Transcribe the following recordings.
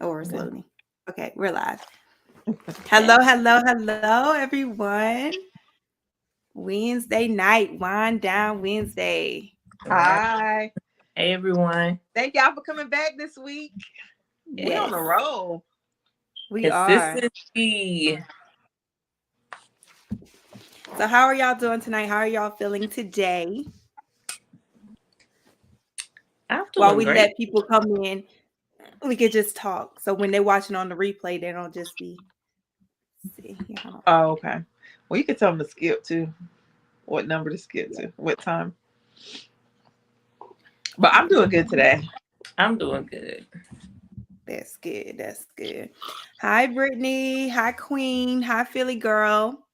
Or it's Okay. loading. Okay, we're live. Hello, everyone. Wednesday night, wind down Wednesday. All right. Hi. Hey everyone. Thank y'all for coming back this week. We on Yes, the roll. we are. Consistency. So, how are y'all doing tonight? How are y'all feeling today? I'm While doing we great. let people come in, we could just talk. So when they're watching on the replay, they don't just be see. Here, hold on. Oh, okay. Well, you can tell them to skip too. What number to skip Yeah, to? What time? But I'm doing good today. I'm doing good. that's good. That's good. Hi, Brittany. Hi, Queen. Hi, Philly girl.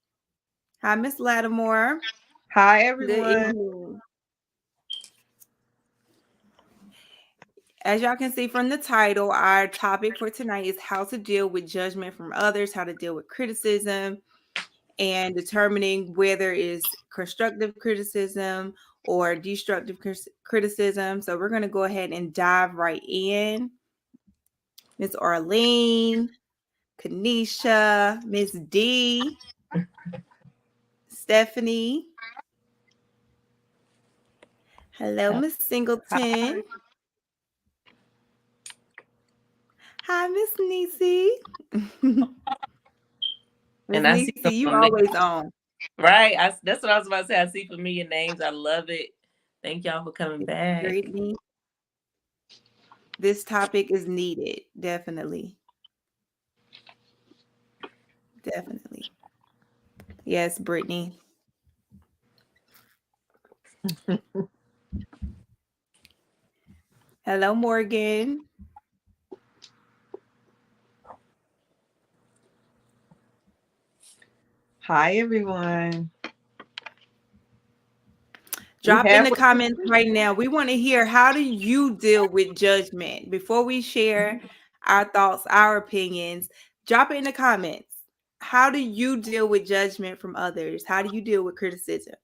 Hi, Miss Lattimore. Hi, Good everyone. evening. As y'all can see from the title, our topic for tonight is how to deal with judgment from others, how to deal with criticism, and determining whether it's constructive criticism or destructive criticism. So we're going to go ahead and dive right in. Miss Arlene, Kanisha, Miss D, Stephanie. Hello, Miss Singleton. Hi. Hi, Miss Niecy. Miss And I see Niecy, some you familiar, always on. right? That's what I was about to say. I see familiar names. I love it. Thank y'all for coming Miss back. Brittany. This topic is needed. Definitely. Definitely. Yes, Brittany. Hello, Morgan. Hi, everyone. We Drop in the halfway through comments the week. right now. We want to hear, how do you deal with judgment? Before we share our thoughts, our opinions, drop it in the comments. How do you deal with judgment from others? How do you deal with criticism?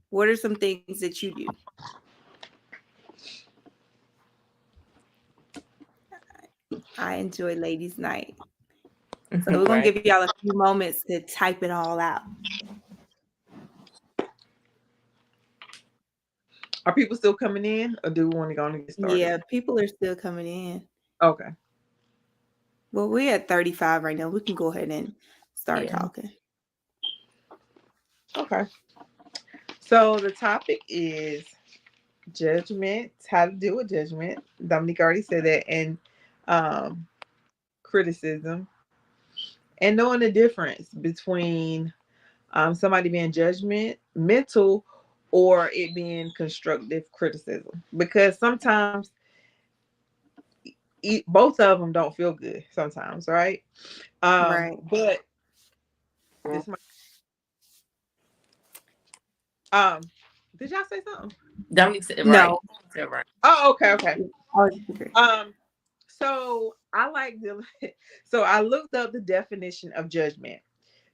What are some things that you do? I enjoy ladies' night. So we're going to Right. give y'all a few moments to type it all out. Are people still coming in, or do we want to go on and get started? Yeah, people are still coming in. Okay. Well, we're at 35 right now. We can go ahead and start Yeah. talking. Okay. So the topic is judgment. How to deal with judgment. Dominique already said that, and um, criticism, and knowing the difference between somebody being judgment mental or it being constructive criticism, because sometimes both of them don't feel good sometimes, right? Right. But this might um did y'all say something? Dominic said right. No. Said right. Oh, okay, okay. Oh, okay. um so I like the so I looked up the definition of judgment.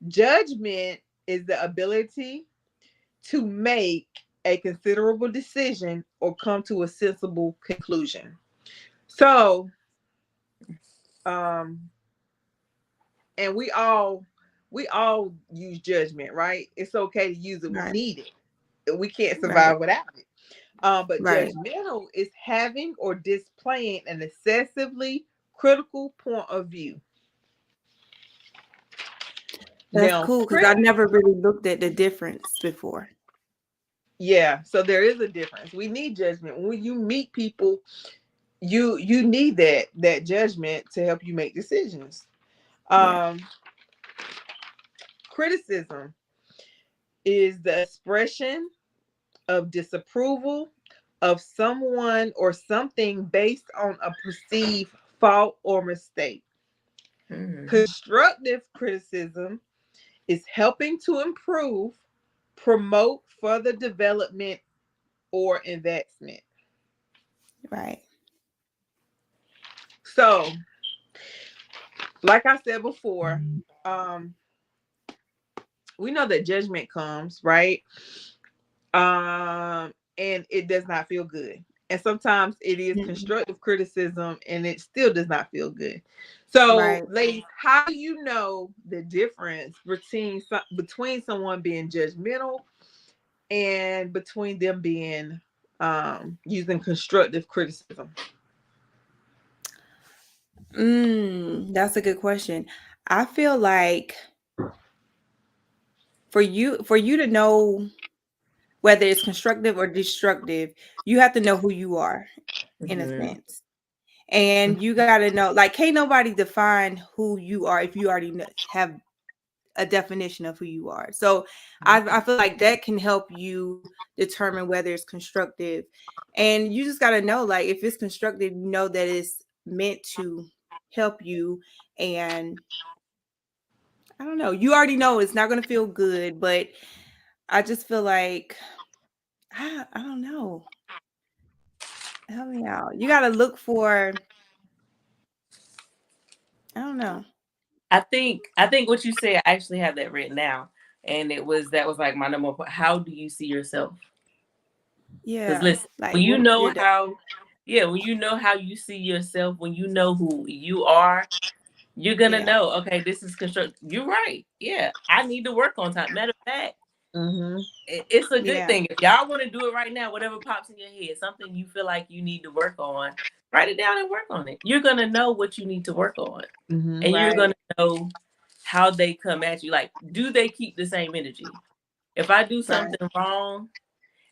Judgment is the ability to make a considerable decision or come to a sensible conclusion. So, um, and we all use judgment, right? It's okay to use it. We Right. need it. We can't Right. survive without it. But Right. judgmental is having or displaying an excessively critical point of view. That's Now, cool because I never really looked at the difference before. yeah, so there is a difference. We need judgment. When you meet people, you need that judgment to help you make decisions. Yeah. Um, Criticism is the expression of disapproval of someone or something based on a perceived fault or mistake. Mm. Constructive criticism is helping to improve, promote further development or investment. Right. So, like I said before, um, we know that judgment comes, right? And it does not feel good. and sometimes it is Mhm. constructive criticism and it still does not feel good. So, Right. ladies, how do you know the difference between someone being judgmental and between them being using constructive criticism? That's a good question. I feel like for you to know whether it's constructive or destructive, you have to know who you are in a Mhm. sense. And you got to know, like, can't nobody define who you are if you already have a definition of who you are. So I feel like that can help you determine whether it's constructive. And you just got to know, like, if it's constructive, you know that it's meant to help you. And I don't know, you already know it's not going to feel good, but I just feel like, I don't know. Help me out. You got to look for, I don't know. I think what you said, I actually have that written down. And that was like my number one point. How do you see yourself? Because Yeah. listen, Like, when you what is your know how, yeah, when you know how you see yourself, when you know who you are, you're gonna yeah. know, okay, this is construct. You're right. Yeah, I need to work on time. Matter of fact, Mm-hmm. it's a good Yeah. thing. If y'all want to do it right now, whatever pops in your head, something you feel like you need to work on, write it down and work on it. You're gonna know what you need to work on, Mm-hmm. and you're Right. gonna know how they come at you. Like, do they keep the same energy? If I do Right. something wrong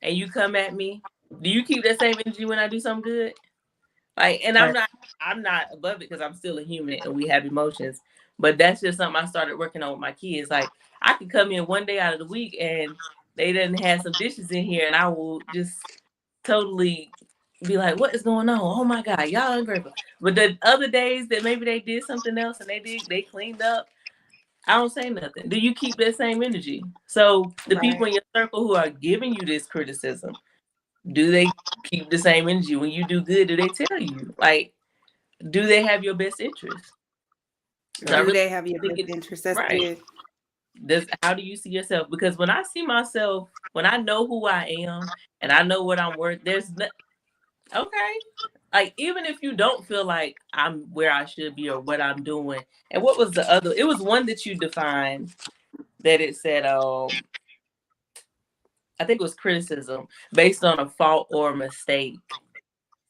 and you come at me, do you keep that same energy when I do something good? Like, and Right. I'm not above it because I'm still a human and we have emotions. But that's just something I started working on with my kids. Like, I could come in one day out of the week and they didn't have some dishes in here, and I will just totally be like, "What is going on? Oh my God, y'all ungrateful." But the other days that maybe they did something else and they cleaned up, I don't say nothing. Do you keep that same energy? So the people Right. in your circle who are giving you this criticism, do they keep the same energy? When you do good, do they tell you? Like, do they have your best interest? So I Right. Do really they have your think best it's interest? That's right. good. How do you see yourself? Because when I see myself, when I know who I am and I know what I'm worth, okay. Like, even if you don't feel like I'm where I should be or what I'm doing. And what was the other? It was one that you defined that it said, I think it was criticism based on a fault or a mistake.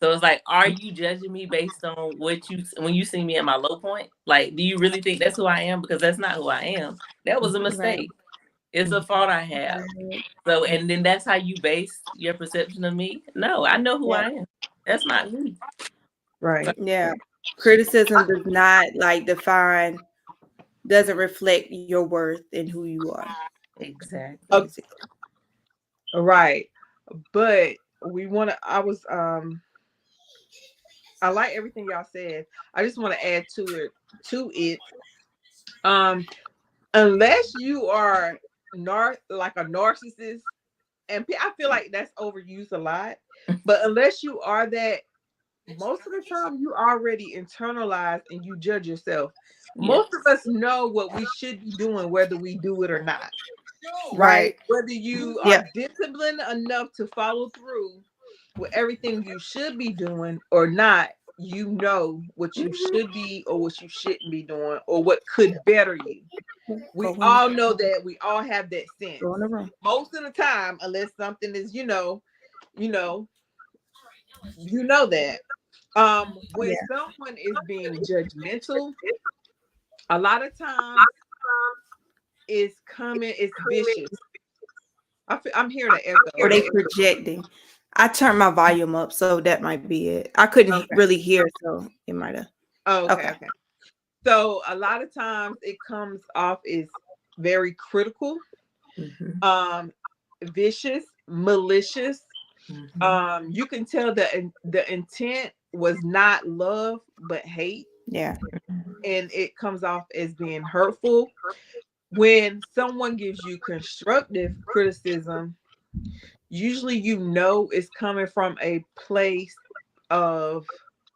So it's like, are you judging me based on when you see me at my low point? Like, do you really think that's who I am? Because that's not who I am. That was a Right. mistake. It's a fault I have. Right. So, and then that's how you base your perception of me? No, I know who Yeah. I am. That's not me. So, Right. Yeah. Criticism does not like define, doesn't reflect your worth and who you are, exactly. basically. Right. But we want to, I like everything y'all said. I just want to add to it. Um, unless you are like a narcissist, and I feel like that's overused a lot, but unless you are that, most of the time you already internalize and you judge yourself. Yes. Most of us know what we should be doing, whether we do it or not. Right? Right. Whether you are Yep. disciplined enough to follow through with everything you should be doing or not, you know what you Mhm. should be or what you shouldn't be doing or what could better you. We Go in, all know that. We all have that sense. go in the room. Most of the time, unless something is, you know, you know that. When Yeah. someone is being judgmental, a lot of times it's vicious. I'm hearing an Or echo. they projecting. I turned my volume up, so that might be it. I couldn't Okay. really hear, so it might have. Oh, okay, Okay. okay. So a lot of times it comes off as very critical, Mhm. um, vicious, malicious. Mhm. You can tell the intent was not love but hate, Yeah. and it comes off as being hurtful. When someone gives you constructive criticism, usually you know it's coming from a place of,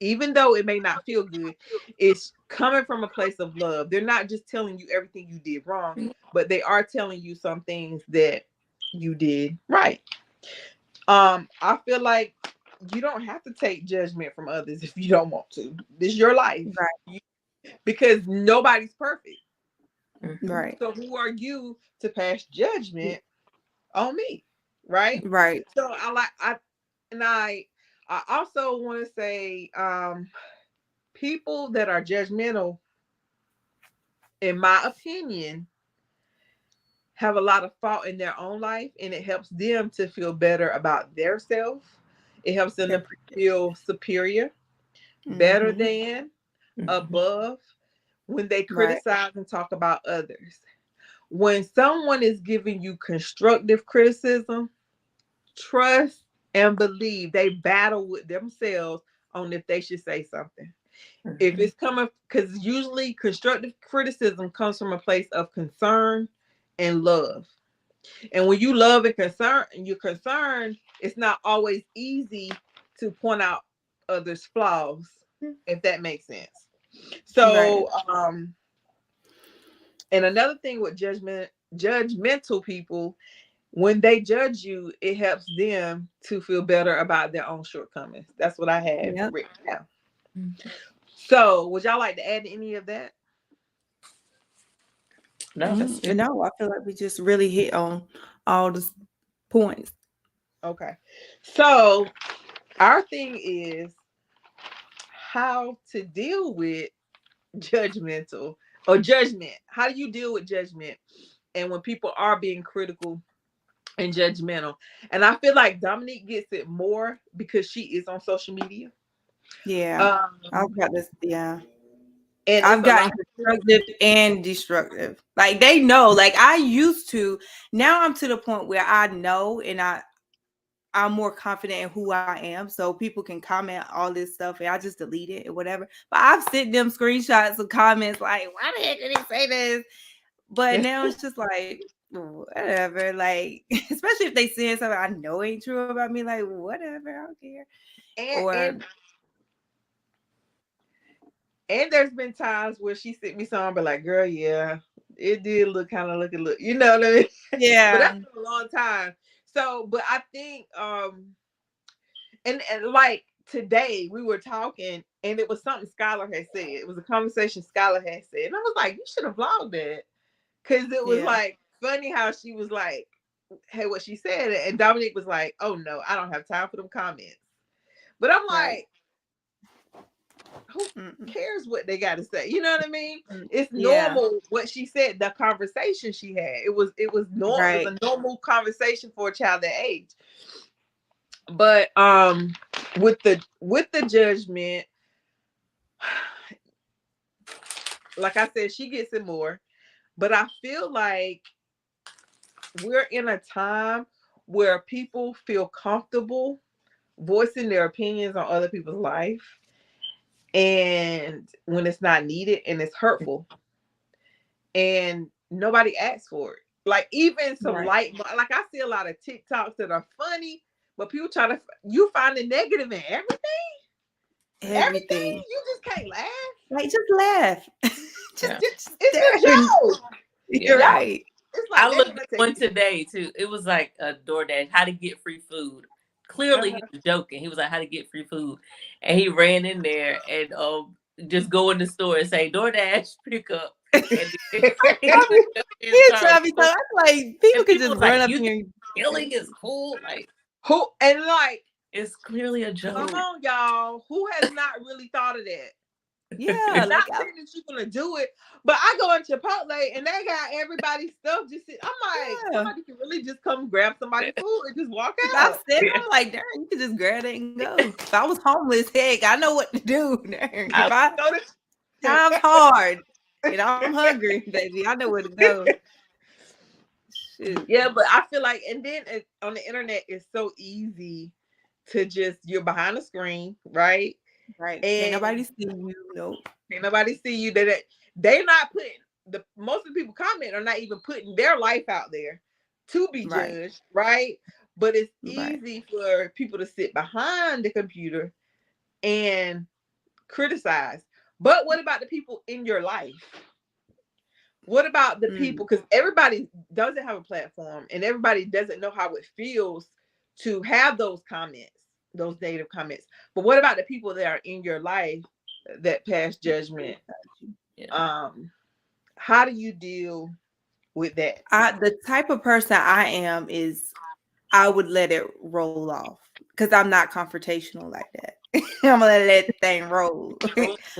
even though it may not feel good, it's coming from a place of love. They're not just telling you everything you did wrong, but they are telling you some things that you did right. I feel like you don't have to take judgment from others if you don't want to. This is your life. Right. Because nobody's perfect. Mhm. Right. So who are you to pass judgment on me? Right? Right. So I also want to say people that are judgmental, in my opinion, have a lot of fault in their own life, and it helps them to feel better about their self. It helps them to feel superior, better Mm-hmm. than, Mhm. above when they Right. criticize and talk about others. When someone is giving you constructive criticism, trust and believe they battle with themselves on if they should say something. If Mhm. it's coming, because usually constructive criticism comes from a place of concern and love. And when you love and you're concerned, it's not always easy to point out others' flaws, if that makes sense. Right. So, and another thing with judgmental people, when they judge you, it helps them to feel better about their own shortcomings. That's what I have Yep. written down. Mhm. So, would y'all like to add any of that? No, that's good. No, I feel like we just really hit on all the points. Okay. So, our thing is how to deal with judgmental or judgment. How do you deal with judgment? And when people are being critical and judgmental. And I feel like Dominique gets it more because she is on social media. Yeah. Um, I've got this. Yeah. and it's I've a gotten lot constructive and destructive. Like they know. Like I used to. Now I'm to the point where I know and I'm more confident in who I am. So people can comment all this stuff and I just delete it or whatever. But I've sent them screenshots of comments like, why the heck did he say this? But now it's just like, whatever. Like, especially if they saying something I know ain't true about me, like, whatever, I don't care. and Or and and there's been times where she sent me something, but like, girl, yeah, it did look kind of look, you know what I mean? But yeah, that's been a long time. So, but I think and like today we were talking and it was something Skylar had said. It was a conversation Skylar had said. And I was like, you should have vlogged that. Cause it was yeah, like funny how she was like, hey, what she said. And Dominique was like, oh no, I don't have time for them comments. But I'm right. like, who Mm-mm. cares what they got to say? You know what I mean? It's Yeah, normal what she said, the conversation she had. It was right, a normal conversation for a child that age. But with the judgment, like I said, she gets it more. But I feel like we're in a time where people feel comfortable voicing their opinions on other people's life, and when it's not needed and it's hurtful and nobody asks for it. Like even some right. light, like I see a lot of TikToks that are funny, but people try to you find the negative in everything. Everything. You just can't laugh. Like, just laugh. just, Yeah. just It's a turn. joke. You're Yeah. Y'all, right. it's I like they looked want at to take one it. today too. It was like a DoorDash, how to get free food. Clearly he Uh-huh. was joking. He was like, how to get free food. And he ran in there and just go in the store and say, DoorDash pick up. And then he I mean, took his he's car. trying to be so. I'm like, people And could people just was run like, up you think here. killing is cool? Like, Who and like, it's clearly a come joke. on, y'all. Who has not really thought of that? Yeah, Not like, saying that you're gonna do it, but I go in Chipotle and they got everybody's stuff just sit. I'm like, yeah. somebody can really just come grab somebody's food and just walk I out. said, Yeah. I'm like, darn, you could just grab it and go. If I was homeless, heck, I know what to do. Darn. I, So Time's hard and I'm hungry, baby, I know where to go. Shoot. yeah, but I feel like, and then on the internet, it's so easy to just you're behind the screen, right? Right. Can't And nobody see you. Nope. can't nobody see you. They're not putting the most of the people comment are not even putting their life out there to be Right. judged, right? But it's Right. easy for people to sit behind the computer and criticize. But what about the people in your life? What about the Mm. people? Because everybody doesn't have a platform and everybody doesn't know how it feels to have those comments. those negative comments. But what about the people that are in your life that pass judgment? Yeah. How do you deal with that? The type of person I am is I would let it roll off because I'm not confrontational like that. I'm gonna let that thing roll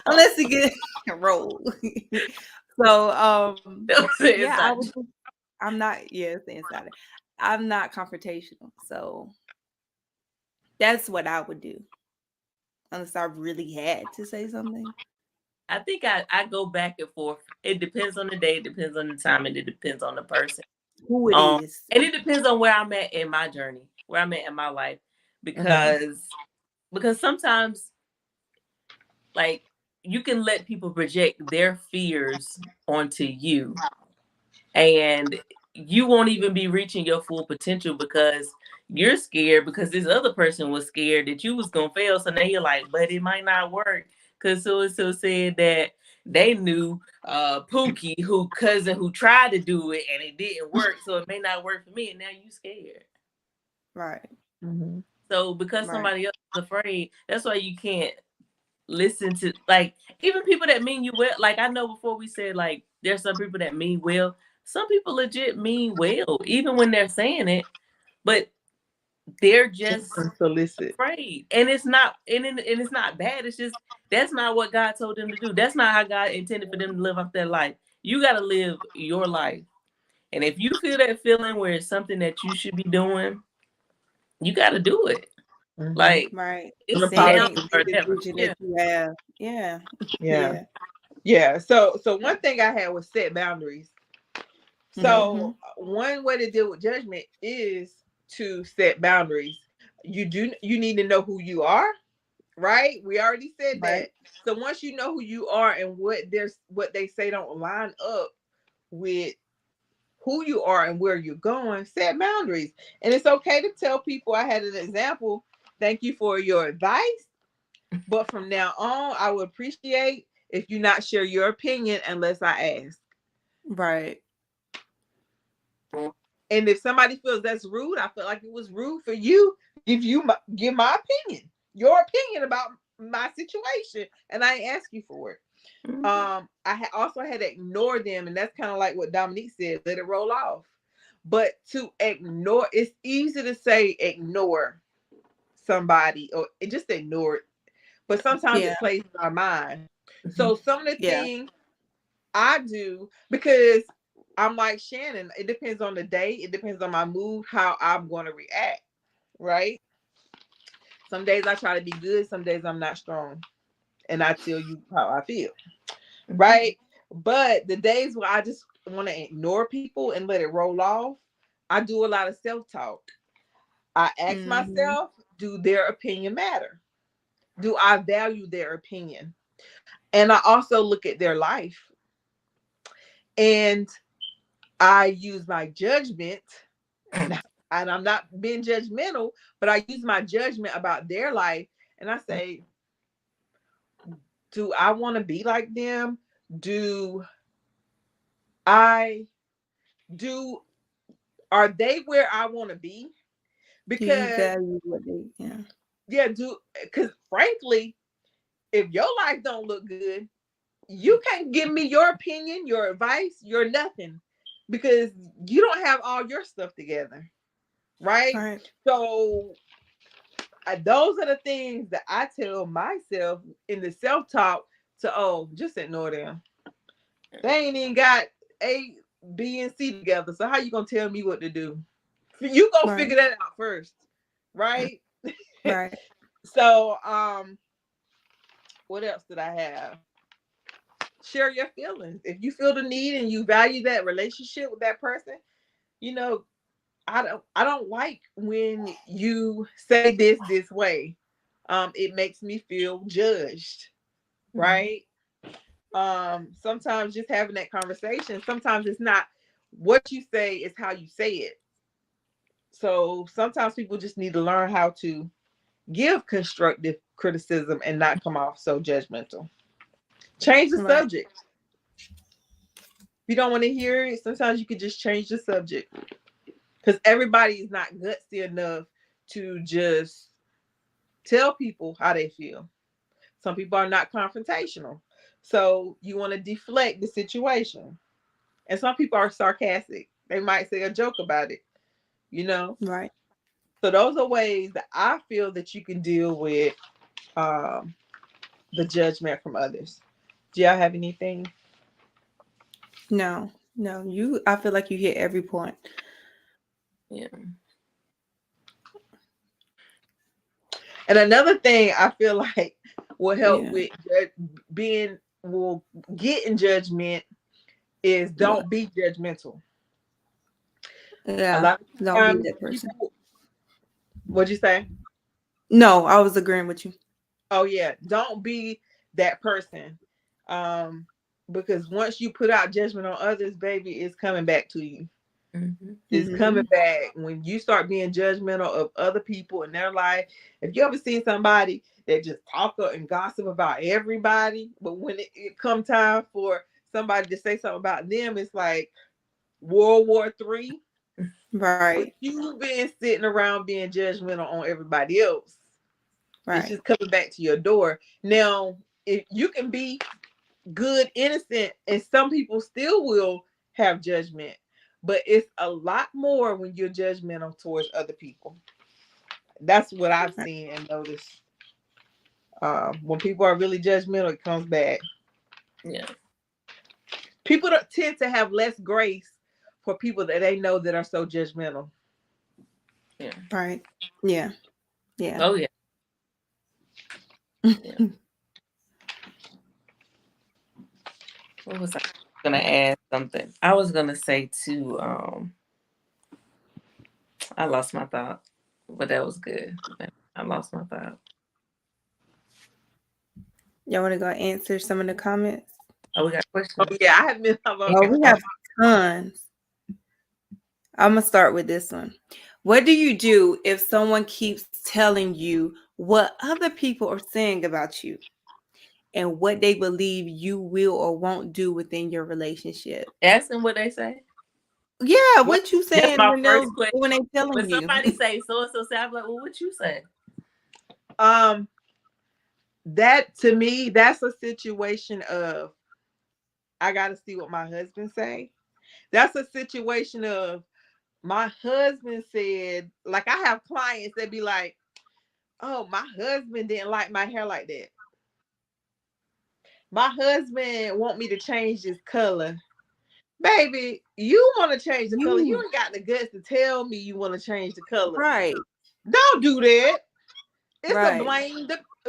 unless it get roll. So yeah, I would. I'm not. Yeah, it's the insider. I'm not confrontational, so that's what I would do unless I really had to say something. I think I go back and forth. It depends on the day, it depends on the time, and it depends on the person. Who it is. And it depends on where I'm at in my journey, where I'm at in my life. Because sometimes, like, you can let people project their fears onto you, and you won't even be reaching your full potential because you're scared because this other person was scared that you was gonna fail. So now you're like, but it might not work because so and so said that they knew Pookie who cousin who tried to do it and it didn't work, so it may not work for me, and now you scared. Right. So because somebody else is afraid, that's why you can't listen to, like, even people that mean you well. Like, I know before we said, like, there's some people that mean well. Some people legit mean well, even when they're saying it, but they're just afraid. And it's not, and it's not bad. It's just that's not what God told them to do. That's not how God intended for them to live off their life. You got to live your life. And if you feel that feeling where it's something that you should be doing, you got to do it. Like, it's down or never. Yeah. So one thing I had was set boundaries. So one way to deal with judgment is to set boundaries. You need to know who you are, right? We already said that. So once you know who you are and what they say don't line up with who you are and where you're going, set boundaries. And it's okay to tell people, I had an example, thank you for your advice, but from now on, I would appreciate if you not share your opinion unless I ask. Right. And if somebody feels that's rude, I feel like it was rude for you give my opinion, your opinion about my situation, and I ain't ask you for it. I also had to ignore them, and that's kind of like what Dominique said, let it roll off. But to ignore, it's easy to say ignore somebody or just ignore it, but sometimes it plays in our mind. So some of the things I do, because I'm like Shannon, it depends on the day, it depends on my mood, how I'm going to react, right? Some days I try to be good, some days I'm not strong, and I tell you how I feel, right? But the days where I just want to ignore people and let it roll off, I do a lot of self-talk. I ask myself, do their opinion matter? Do I value their opinion? And I also look at their life. And I use my judgment, and I'm not being judgmental, but I use my judgment about their life. And I say, do I want to be like them? Are they where I want to be? Because do you value what they, because frankly, if your life don't look good, you can't give me your opinion, your advice, your nothing, because you don't have all your stuff together, right? So those are the things that I tell myself in the self-talk to, just ignore them. They ain't even got A, B, and C together. So how you gonna tell me what to do? You go figure that out first, right? Right. So what else did I have? Share your feelings. If you feel the need and you value that relationship with that person, I don't like when you say this way. It makes me feel judged, right? Sometimes just having that conversation, sometimes it's not what you say, it's how you say it. So sometimes people just need to learn how to give constructive criticism and not come off so judgmental. Change the subject. If you don't want to hear it, sometimes you could just change the subject, because everybody is not gutsy enough to just tell people how they feel. Some people are not confrontational. So you want to deflect the situation. And some people are sarcastic. They might say a joke about it, you know? Right. So those are ways that I feel that you can deal with um, the judgment from others. Do y'all have anything? No, no, I feel like you hit every point. Yeah. And another thing I feel like will help Yeah. with getting judgment is What? don't be judgmental. A Yeah. lot of Don't be times that person. people, what'd you say? No, I was agreeing with you. Oh yeah, don't be that person. Um, because once you put out judgment on others, baby, it's coming back to you. Mm-hmm. It's coming back when you start being judgmental of other people in their life. If you ever see somebody that just talk up and gossip about everybody, but when it come time for somebody to say something about them, it's like World War III. But Right. you've been sitting around being judgmental on everybody else. It's Right. just coming back to your door. Now, if you can be good, innocent, and some people still will have judgment, but it's a lot more when you're judgmental towards other people. That's what I've Right. seen and noticed. When people are really judgmental, it comes back. Yeah. People don't tend to have less grace for people that they know that are so judgmental. Yeah. Right. Yeah. Yeah. Oh yeah. Yeah. What was I gonna add something? I was gonna say too, I lost my thought. But that was good. I lost my thought. Y'all want to go answer some of the comments? Oh, we got Oh questions. yeah, I have been. Oh, we have tons. I'm gonna start with this one. What do you do if someone keeps telling you what other people are saying about you and what they believe you will or won't do within your relationship? Ask them what they say. Yeah, What? what you That's saying my when first question. they telling When you? somebody say so and so say, I'm like, well, what you say? Um, that to me, that's a situation of I got to see what my husband say. That's a situation of my husband said, like I have clients that be like, oh, my husband didn't like my hair like that. My husband want me to change this color. Baby, you want to change the color. You You ain't got the guts to tell me you want to change the color. right, Don't do that. It's a right.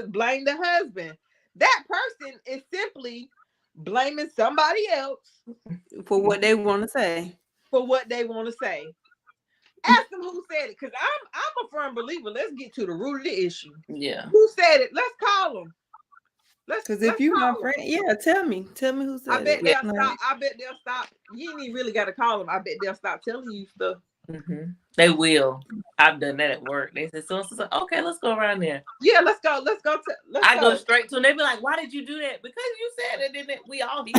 blame the husband. That person is simply blaming somebody else For what they want to say. for what they want to say. Ask them who said it, because I'm a firm believer. Let's get to the root of the issue. Yeah. Who said it? Let's call them. Because if Let's you my call them. friend, yeah, tell me who I said bet it. Yeah. they'll Like, stop. I bet they'll stop. You ain't even really got to call them. I bet they'll stop telling you stuff. Mm-hmm. They will. I've done that at work. They said so. Okay, let's go around there. Yeah, let's go. Let's go. Let's I go go. straight to them. They be like, "Why did you do that?" Because you said it, didn't it? We all hear.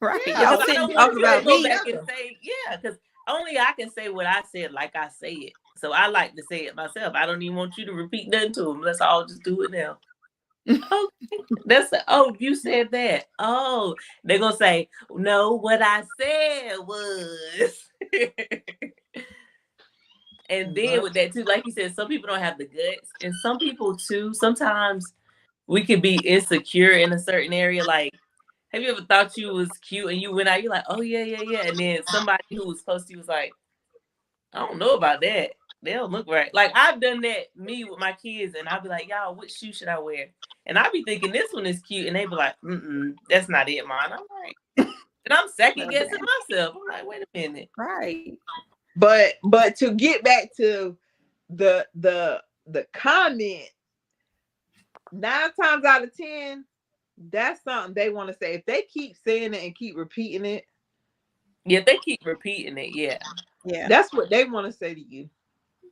right, Yeah, y'all Because let's I sitting don't do want talking you to about it go me. back and together. say, yeah, because only I can say what I said like I say it. So I like to say it myself. I don't even want you to repeat nothing to them. Let's all just do it now. Okay. You said that. Oh, they're going to say, no, what I said was. And then with that too, like you said, some people don't have the guts. And some people too, sometimes we could be insecure in a certain area. Like, have you ever thought you was cute and you went out, you're like, oh yeah, yeah, yeah. And then somebody who was close to you was like, I don't know about that. They don't look right. Like I've done that me with my kids, and I'll be like, y'all, which shoe should I wear? And I'll be thinking this one is cute, and they be like, that's not it, mine. I'm like, and I'm second guessing myself. I'm like, wait a minute. Right. But to get back to the comment, 9 times out of 10, that's something they want to say. If they keep saying it and keep repeating it, Yeah, they keep repeating it. Yeah. Yeah. that's what they want to say to you.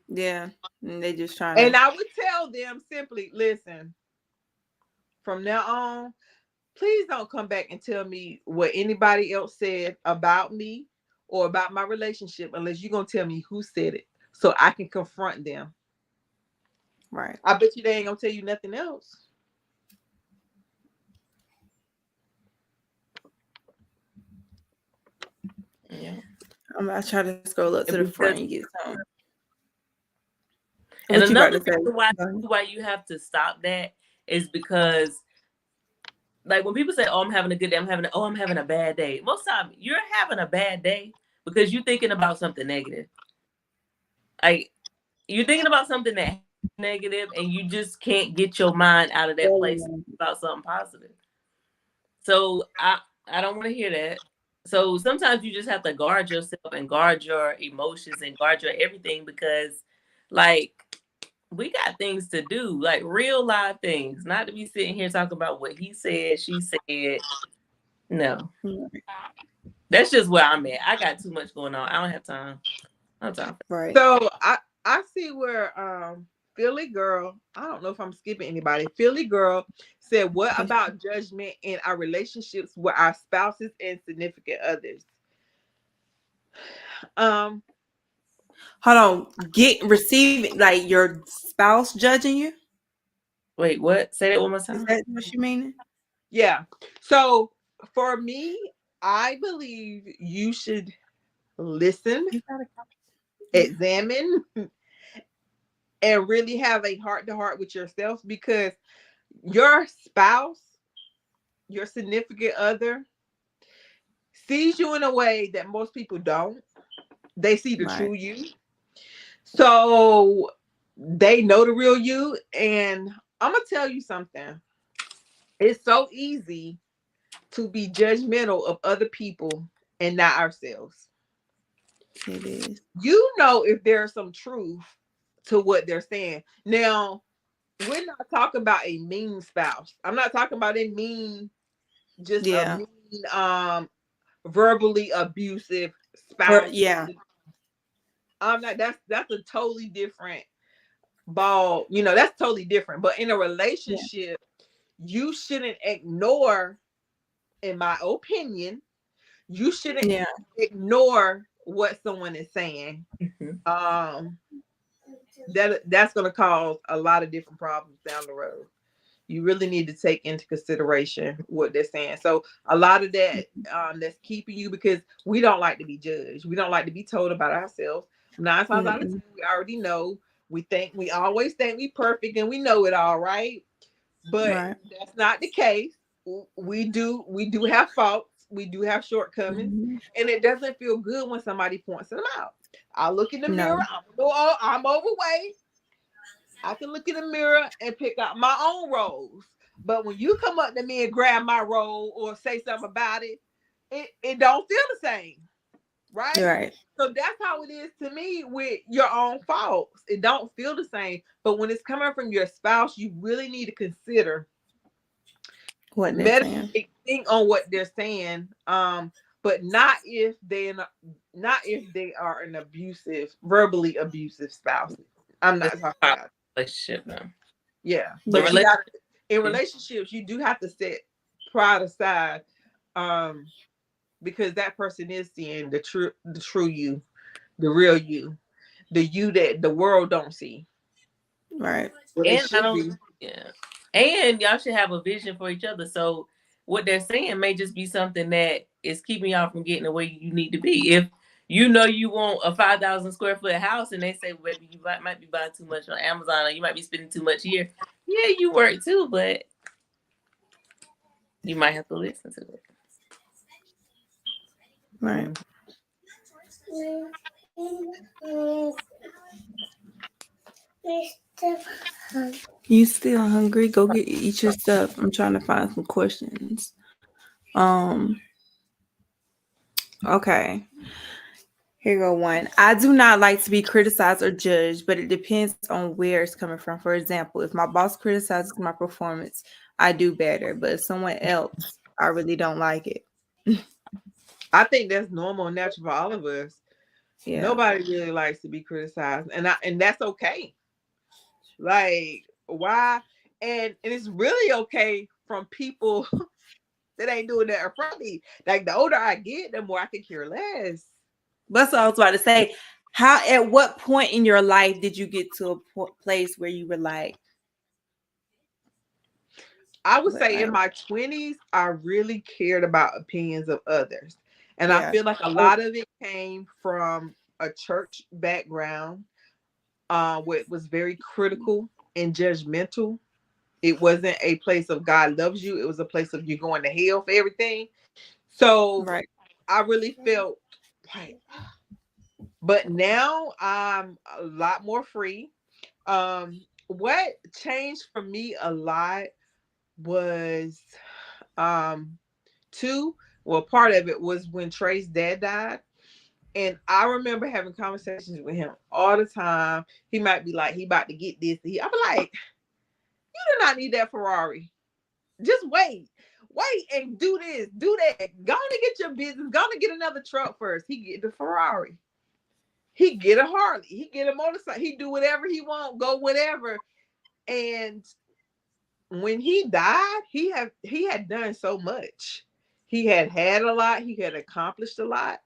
Yeah. And they just trying And to. I would tell them simply, listen, from now on, please don't come back and tell me what anybody else said about me or about my relationship unless you're going to tell me who said it so I can confront them. Right. I bet you they ain't gonna tell you nothing else. Yeah. I'm gonna try to scroll up to the front Because and get some. and What you about another to say? reason why you have to stop that is because like when people say, "Oh, I'm having a good day," I'm having a bad day. Most time you're having a bad day because you're thinking about something negative. Like you're thinking about something that negative, and you just can't get your mind out of that place about something positive. So I don't want to hear that. So sometimes you just have to guard yourself and guard your emotions and guard your everything because, like, we got things to do, like real live things, not to be sitting here talking about what he said, she said. No, that's just where I'm at. I got too much going on. I don't have time. I don't have time. Right. So I see where Philly girl, I don't know if I'm skipping anybody. Philly girl said, "What about judgment in our relationships with our spouses and significant others?" Hold on. Receiving like your spouse judging you? Wait, what? Say that one more Is time. that what you mean? Yeah. So for me, I believe you should listen, examine, and really have a heart to heart with yourself, because your spouse, your significant other, sees you in a way that most people don't. They see the true you. So they know the real you. And I'm going to tell you something. It's so easy to be judgmental of other people and not ourselves. It is. You know if there's some truth to what they're saying. Now, we're not talking about a mean spouse. I'm not talking about a mean, just a mean, verbally abusive spouse. Yeah. I'm not. That's a totally different ball. You know, that's totally different. But in a relationship, you shouldn't ignore, in my opinion, you shouldn't ignore what someone is saying. That's going to cause a lot of different problems down the road. You really need to take into consideration what they're saying. So a lot of that that's keeping you, because we don't like to be judged. We don't like to be told about ourselves. 9 times out of 10, we already know. We always think we perfect and we know it all, right? But that's not the case. We do have faults. We do have shortcomings, and it doesn't feel good when somebody points them out. I look in the mirror. I'm overweight. I can look in the mirror and pick out my own roles. But when you come up to me and grab my role or say something about it, it don't feel the same. Right? So that's how it is to me with your own faults. It don't feel the same. But when it's coming from your spouse, you really need to consider what they're saying. Think on what they're saying. But not if they are an abusive, verbally abusive spouse. I'm not talking about relationship now. Yeah. But in relationships, you do have to set pride aside, because that person is seeing the true you, the real you, the you that the world don't see. Right. Well, and y'all should have a vision for each other. So what they're saying may just be something that is keeping y'all from getting the way you need to be. If you know you want a 5,000 square foot house and they say, well, you might be buying too much on Amazon or you might be spending too much here. Yeah, you work too, but you might have to listen to it. Right. You still hungry? Go eat your stuff. I'm trying to find some questions. Okay. Here go one. I do not like to be criticized or judged, but it depends on where it's coming from. For example, if my boss criticizes my performance, I do better. But if someone else, I really don't like it. I think that's normal and natural for all of us. Yeah. Nobody really likes to be criticized, and that's okay. Like, why? And it's really okay from people that ain't doing that in front of me. Like, the older I get, the more I can care less. That's what I was about to say. How, at what point in your life did you get to a place where you were like, I would say like in my 20s, I really cared about opinions of others. And I yeah, feel like a lot of it came from a church background, where it was very critical and judgmental. It wasn't a place of God loves you, it was a place of you going to hell for everything. So right, I really felt like, but now I'm a lot more free. What changed for me a lot was um two, well, part of it was when Trey's dad died. And I remember having conversations with him all the time. He might be like, he about to get this. I'm like, you do not need that Ferrari. Just wait. Wait and do this, do that. Go on and get your business. Go on and get another truck first. He get the Ferrari. He get a Harley. He get a motorcycle. He do whatever he want, go whatever. And when he died, he had done so much. He had a lot. He had accomplished a lot,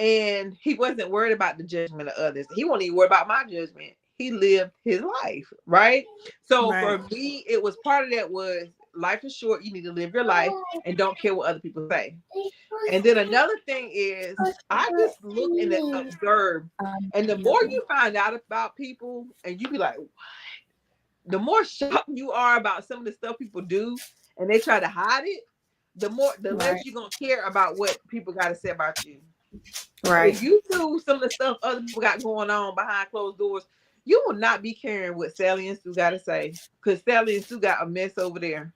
and he wasn't worried about the judgment of others. He wasn't even worried about my judgment. He lived his life, right? So right, for me, it was part of that was life is short. You need to live your life and don't care what other people say. And then another thing is I just look and observe, and the more you find out about people, and you be like, the more shocked you are about some of the stuff people do and they try to hide it, the less right, you're gonna care about what people got to say about you. right, If you do some of the stuff other people got going on behind closed doors, you will not be caring what Sally and Sue got to say, because Sally and Sue got a mess over there.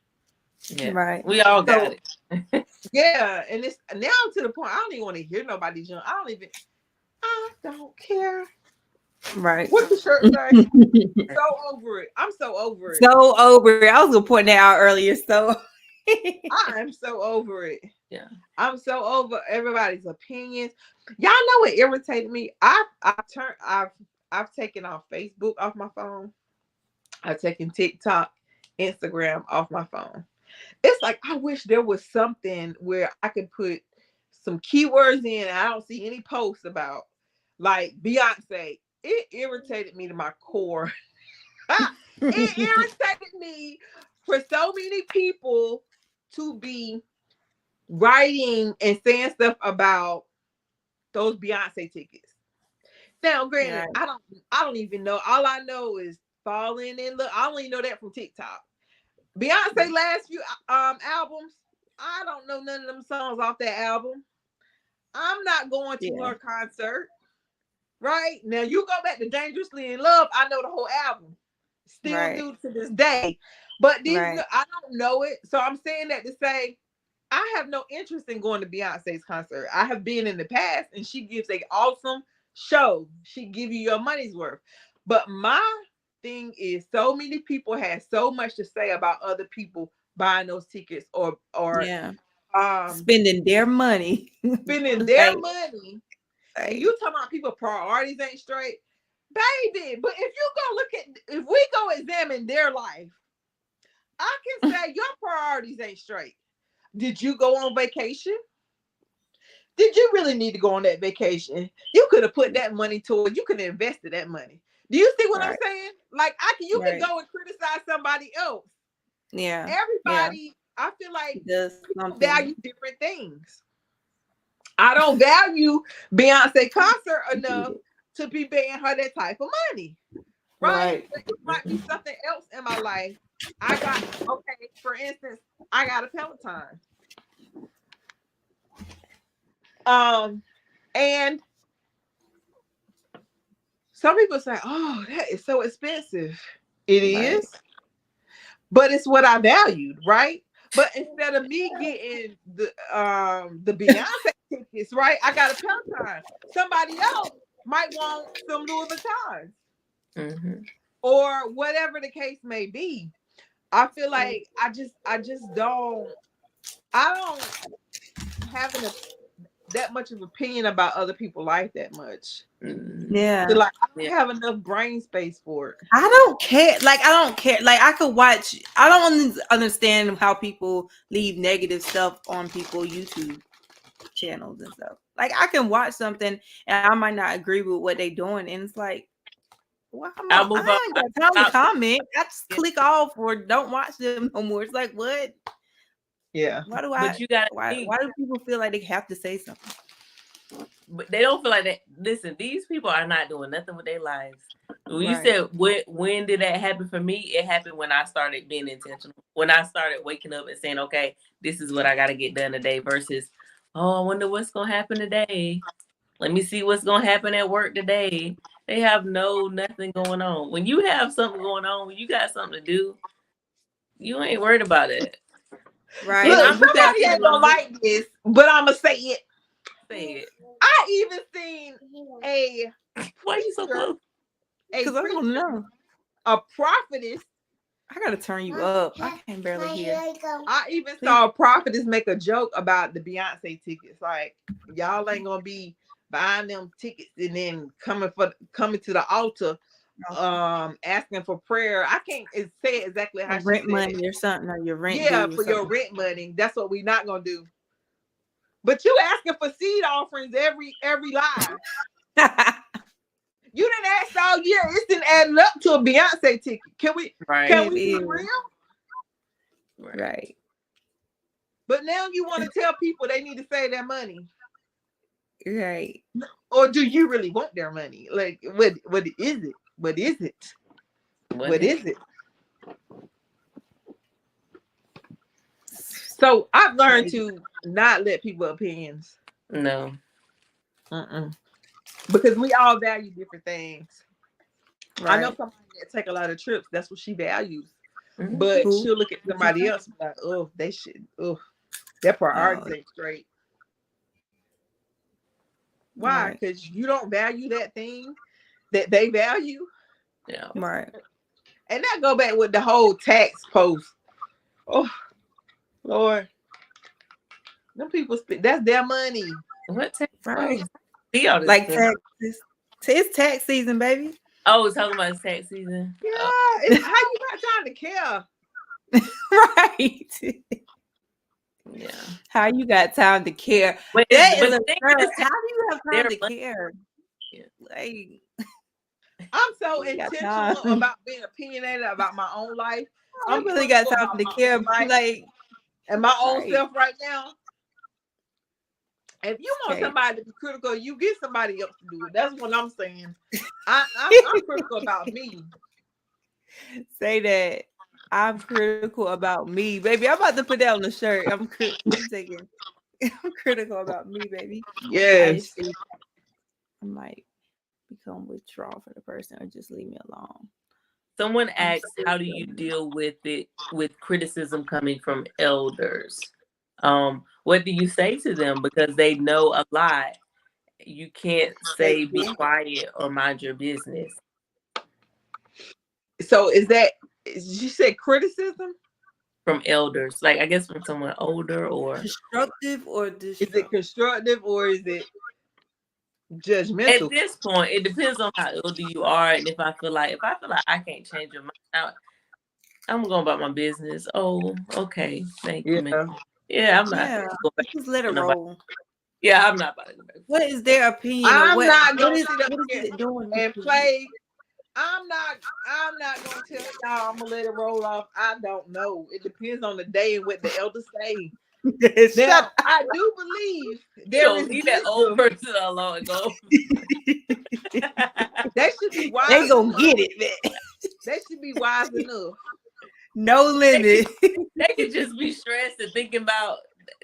Yeah, right, we all got So it. yeah, and it's now to the point I don't even want to hear nobody jump. I don't care. right. What's the shirt say? So over it. I'm so over it. So over. I was gonna point that out earlier. So I'm so over it. Yeah. I'm so over everybody's opinions. Y'all know what irritated me? I've taken off Facebook off my phone. I've taken TikTok, Instagram off my phone. It's like I wish there was something where I could put some keywords in and I don't see any posts about, like Beyonce. It irritated me to my core. It irritated me for so many people to be writing and saying stuff about those Beyonce tickets. Now, granted, yeah, I don't even know. All I know is falling in love. I only know that from TikTok. Beyonce last few albums, I don't know none of them songs off that album. I'm not going to yeah, her concert. Right? Now you go back to Dangerously in Love, I know the whole album. Still right, do to this day. But these right, I don't know it. So I'm saying that to say I have no interest in going to Beyonce's concert. I have been in the past, and she gives a awesome show. She give you your money's worth. But my thing is, so many people have so much to say about other people buying those tickets or yeah. um Spending their money. spending their like, money. And like, you talking about people priorities ain't straight, baby. But if you go look at, if we go examine their life, I can say your priorities ain't straight. Did you go on vacation? Did you really need to go on that vacation? You could have put that money toward, you could have invested that money. Do you see what I'm right, saying? Like you can right. go and criticize somebody else. Yeah, yeah. Everybody, I feel like It does people something. value different things. I don't value Beyonce concert enough to be paying her that type of money. Right? Right. But it might be something else in my life. Okay, for instance, I got a Peloton. And some people say, oh, that is so expensive. It Right. is, but it's what I valued, right? But instead of me getting the Beyonce tickets, right? I got a Peloton. Somebody else might want some Louis Vuitton. Mm-hmm. Or whatever the case may be. I feel like I just don't have that much of opinion about other people's life that much. Yeah. So like I don't have enough brain space for it. I don't care. Like, I don't care. Like, I could watch. I don't understand how people leave negative stuff on people YouTube. channels and stuff. Like I can watch something and I might not agree with what they're doing, and it's like, well, I'll move on. I ain't got time to comment. I just click off or don't watch them no more. It's like, what? Yeah. But you gotta why think, do people feel like they have to say something? but they don't feel like that. Listen, these people are not doing nothing with their lives. When you Right. said when did that happen for me? It happened when I started being intentional. When I started waking up and saying, okay, this is what I got to get done today versus, oh, I wonder what's going to happen today. Let me see what's going to happen at work today. They have nothing going on. When you have something going on, when you got something to do, you ain't worried about it. Right. Look, And you got somebody ain't gonna like this, but I'ma say it. Say it. I even seen a Why are you so close? because I don't know. A prophetess. I gotta turn you up. I can barely hear. I even saw a prophetess make a joke about the Beyonce tickets. Like, y'all ain't gonna be buying them tickets and then coming to the altar, asking for prayer. I can't say exactly how she Rent said money it. or something, or your rent Yeah, due or for your something. rent money. That's what we not gonna do. But you asking for seed offerings every live. You didn't ask all year. It's been added up to a Beyonce ticket. Can we be real? Right. But now you want to tell people they need to save their money. Right. Or do you really want their money? Like, what is it? What is it? What is it? So I've learned to not let people's opinions. No. Because we all value different things. Right. I know somebody that take a lot of trips. That's what she values. Mm-hmm. But she'll look at somebody else like, oh, they should. Oh, their priorities ain't straight. Why? Because you don't value that thing that they value. Yeah. Right. And that go back with the whole tax post. Oh, Lord. Them people that's their money. What tax? Right. Like taxes. It's tax season, baby. Oh, we're talking about tax season. Yeah, it's how you got time to care. Right. Yeah. How you got time to care? But How the do you have time to care? Yeah. Like, I'm so intentional about being opinionated about my own life. I really got time to care. Like, and my own self right now. If you want somebody to be critical, you get somebody else to do it. That's what I'm saying. I'm critical about me. Say that. I'm critical about me, baby. I'm about to put that on the shirt. I'm critical about me, baby. Yes. I might become withdrawal for the person or just leave me alone. Someone asked, how do you deal with criticism coming from elders? What do you say to them? Because they know a lot. You can't say be quiet or mind your business. So you said criticism? From elders, like I guess from someone older or constructive or destructive. Is it constructive or is it judgmental? At this point, it depends on how older you are, and if I feel like I can't change your mind, I'm going about my business. Oh, okay, thank you, man. Yeah, I'm not. Yeah, just let it roll. Yeah, I'm not about to go back. What is their opinion? I'm not going to sit up and play. I'm not going to tell y'all I'm going to let it roll off. I don't know. It depends on the day and what the elders say. Now, I do believe there is leave that old person alone and go. They should be wise. They gonna get it, man. They should be wise enough. No limit. They could just be stressed and thinking about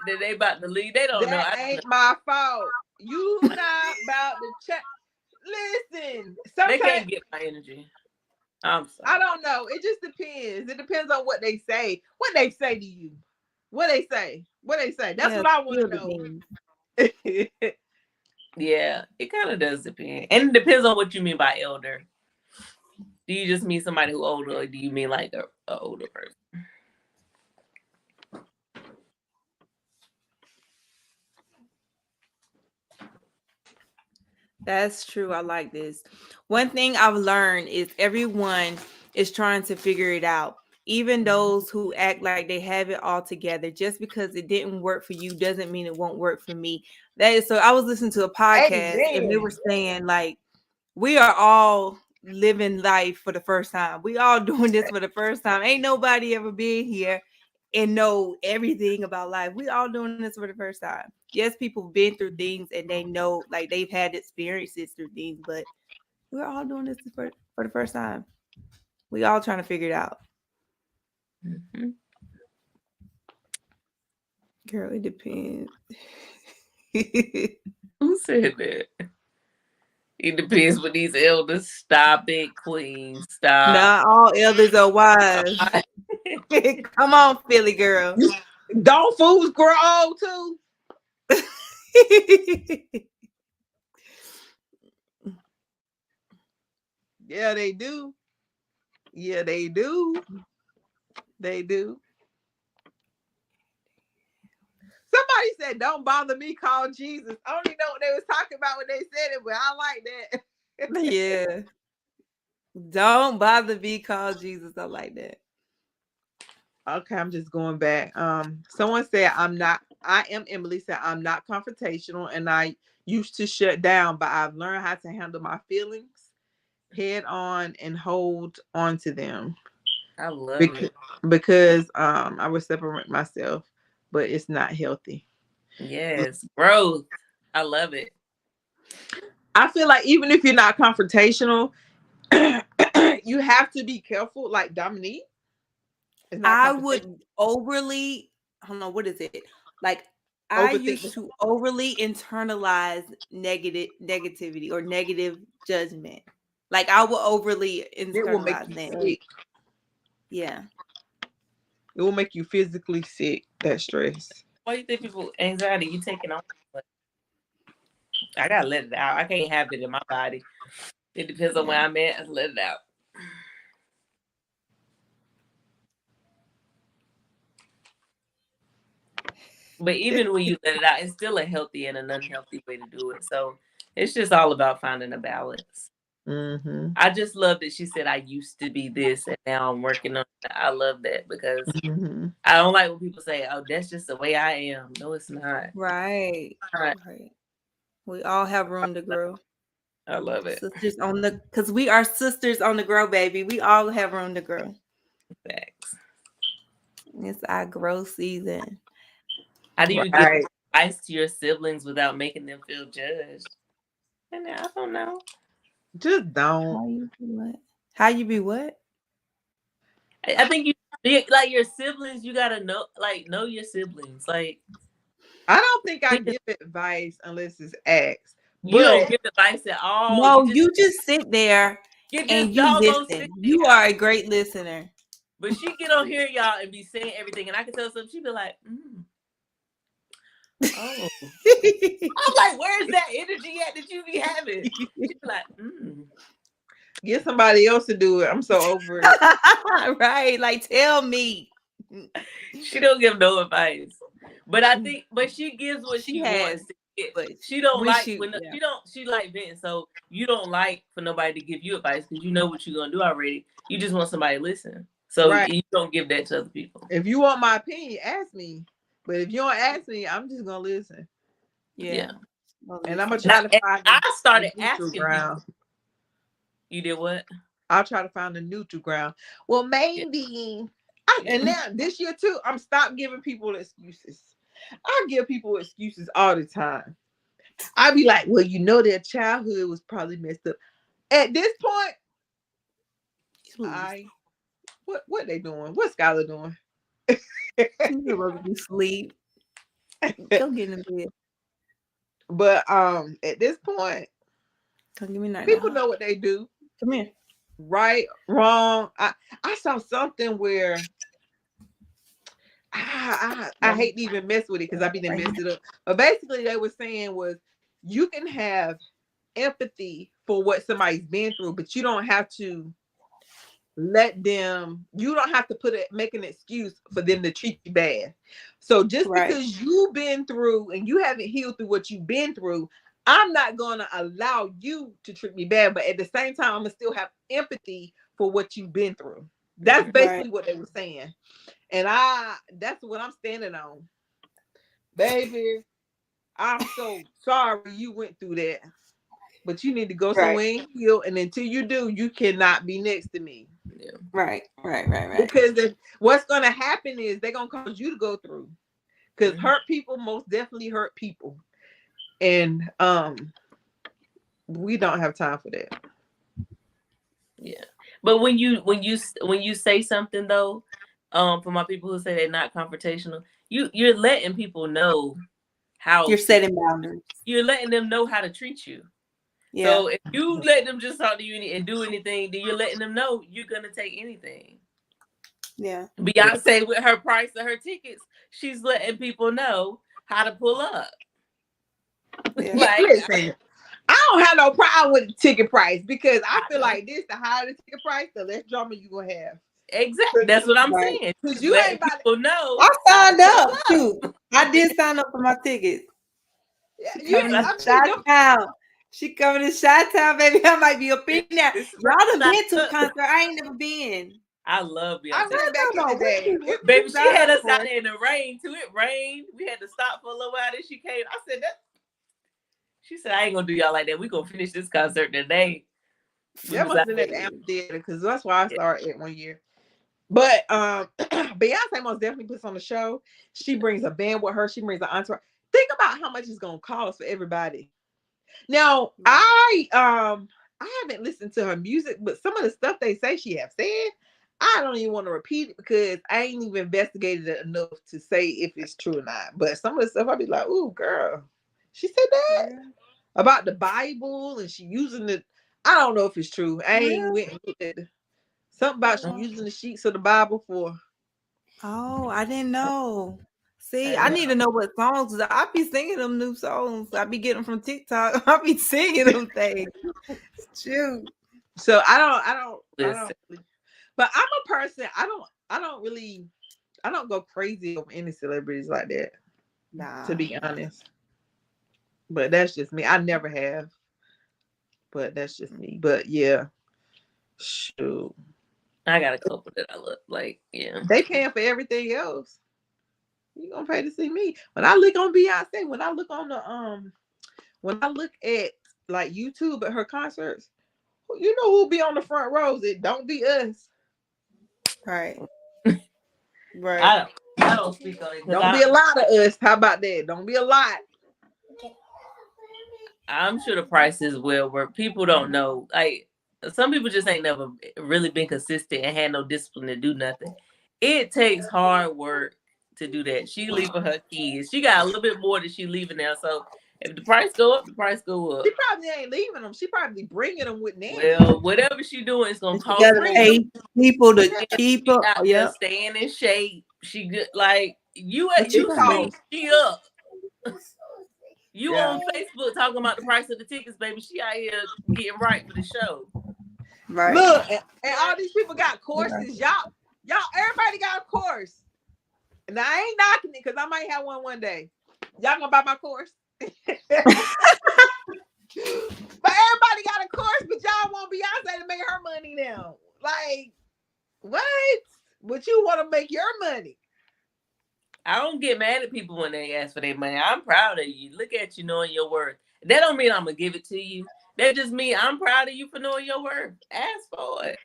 that they about to leave. They don't know. That ain't my fault. You not about to check. Listen, they can't get my energy. I'm sorry. I don't know. It just depends. It depends on what they say. What they say to you. What they say. That's what I want to know. Yeah, it kind of does depend. And it depends on what you mean by elder. Do you just mean somebody who's older, or do you mean like an older person? That's true. I like this. One thing I've learned is everyone is trying to figure it out. even those who act like they have it all together, just because it didn't work for you doesn't mean it won't work for me. That is so. I was listening to a podcast and they Amen. were saying like we are all living life for the first time. We all doing this for the first time. Ain't nobody ever been here and know everything about life. We all doing this for the first time. Yes, people have been through things and they know like they've had experiences through things, but we're all doing this for the first time. We all trying to figure it out. Mhm. Girl, it depends. Who said that? It depends with these elders. Stop it, Queen. Stop. Not all elders are wise. Come on, Philly girl. Don't fools grow old too? Yeah, they do. Yeah, they do. They do. Somebody said, "Don't bother me. Call Jesus." I don't even know what they was talking about when they said it, but I like that. Yeah. Don't bother be called Jesus. I like that. Okay, I'm just going back. Someone said I'm not. I am Emily said I'm not confrontational, and I used to shut down, but I've learned how to handle my feelings head on and hold on to them I love because, it. I would separate myself, but it's not healthy. Yes. Growth. I love it. I feel like even if you're not confrontational, you have to be careful. Like Dominique is not I confrontational. would overly, I don't know, what is it? Like I Overthink. used to overly internalize negativity or negative judgment. Like I will overly It will make internalize you that. sick. Yeah. It will make you physically sick. That stress. Why do you think people anxiety you taking on? I gotta let it out. I can't have it in my body. It depends on where Yeah. I'm at. I let it out. But even when you let it out, it's still a healthy and an unhealthy way to do it. So it's just all about finding a balance. Mm-hmm. I just love that she said I used to be this and now I'm working on it. I love that because Mm-hmm. I don't like when people say, "Oh, that's just the way I am." No, it's not. Right. Right. We all have room to grow. I love it. Sisters on the, because we are sisters on the grow, baby. We all have room to grow. Facts. It's our growth season. How do you give Right. advice to your siblings without making them feel judged? And I don't know. Just don't. How you be what? How you be what? I think like your siblings. You gotta know your siblings. Like I don't think I give advice unless it's asked. you don't But give advice at all. No, you just sit there You and just you doggone sit listen. You there. are a great listener. But she get on here, y'all, and be saying everything, and I can tell something. She be like, "Oh." I'm like, "Where's that energy at that you be having?" She be like, get somebody else to do it. I'm so over it. Right. Like, tell me. She don't give no advice. But I think, but she gives what She she has, wants to get. but She don't wish like you, yeah. she like venting. So you don't like for nobody to give you advice because you know what you're gonna do already. You just want somebody to listen. So Right. you don't give that to other people. If you want my opinion, ask me. But if you don't ask me, I'm just gonna listen. Yeah. Yeah. Well, And I'm gonna And try to find I the started neutral asking ground. people. You did what? I'll try to find the neutral ground. Well, Yeah. maybe. Yeah. And now this year too, I'm stop giving people excuses. I give people excuses all the time. I be like, well, you know, their childhood was probably messed up. At this point, please. what they doing? What Skylar doing? You're supposed to be asleep. Go get in the bed. But at this point, Come give me night people now. know what they do. Come here. Right, wrong. I saw something where I hate to even mess with it because I be done Right messed it up. But basically, they were saying was you can have empathy for what somebody's been through, but you don't have to let them. You don't have to make an excuse for them to treat you bad. So just Right. because you've been through and you haven't healed through what you've been through, I'm not gonna allow you to treat me bad. But at the same time, I'm gonna still have empathy for what you've been through. That's basically Right. what they were saying. And that's what I'm standing on. Baby, I'm so sorry you went through that. But you need to go Right. somewhere and heal. And until you do, you cannot be next to me. Yeah. Right. Right. Right. Right. Because what's going to happen is they're going to cause you to go through. Because Mhm. hurt people most definitely hurt people. And we don't have time for that. Yeah. But when you say something though, for my people who say they're not confrontational, you're letting people know how You're to. setting boundaries. You're letting them know how to treat you. Yeah. So if you let them just talk to you and do anything, then you're letting them know you're gonna take anything. Yeah. Beyonce with her price of her tickets, she's letting people know how to pull up. Yeah. Yeah, Like listen, I don't have no problem with the ticket price because I feel like this: the higher the ticket price, the less drama you gonna have. exactly, that's what I'm Right. saying. Because Just you letting ain't about to, people know I how to signed pull up. up. Shoot. I did sign up for my tickets. She you. coming to I mean, Shot Town. She coming to Shot Town, baby. I might be up in there. This is Y'all done sign been to a up. concert. I ain't never been. I love I Beyonce. went back in the What day. what Baby, you she sign had up us for? out there in the rain too. It rained. We had to stop for a little while. Then she came. I said that. She said, "I ain't gonna do y'all like that. We gonna finish this concert today." We That was must out have been at the there. amphitheater because that's why I started at 1 year. But Beyonce most definitely puts on the show. She brings a band with her. She brings an entourage. Think about how much it's gonna cost for everybody. Now, Right. I haven't listened to her music, but some of the stuff they say she have said, I don't even want to repeat it because I ain't even investigated it enough to say if it's true or not. But some of the stuff I'll be like, "Ooh, girl, she said that Yeah. about the Bible and she using the." I don't know if it's true. I ain't Real? went and looked at something about she using the sheets of the Bible for. Oh, I didn't know. See, I I know. need to know what songs. I be singing them new songs. I be getting them from TikTok. I be singing them things. Shoot. So I don't. Listen, But I'm a person. I don't go crazy over any celebrities like that. To Nah. be honest, but that's just me. I never have, but that's just me. But yeah, shoot, I got a couple that I look like. Yeah, they paying for everything else. You gonna pay to see me? When I look on Beyonce, when I look at like YouTube at her concerts, you know who be on the front rows? It don't be us. Right. Right. I don't speak on it because Don't be a lot of us. How about that? Don't be a lot. I'm sure the price is well worth. People don't know. Like some people just ain't never really been consistent and had no discipline to do nothing. It takes hard work to do that. She leaving her kids. She got a little bit more that she leaving now. So if the price go up, the price go She up. probably ain't leaving them. She probably bringing them with nanny. Well, whatever she doing, it's gonna And she cost gotta more. pay people to And keep she up. out Oh, there yeah. staying in shape. She good like you But she you see cost. she up. You Yeah. on Facebook talking about the price of the tickets, baby. She out here getting right for the show. Right. Look, and all these people got Okay. courses. Y'all, everybody got a course. And I ain't knocking it because I might have one day. Y'all gonna buy my course? But everybody got a course, but y'all want Beyonce to make her money now. Like, what? But you want to make your money. I don't get mad at people when they ask for their money. I'm proud of you. Look at you knowing your worth. That don't mean I'm gonna give it to you. That just mean I'm proud of you for knowing your worth. Ask for it.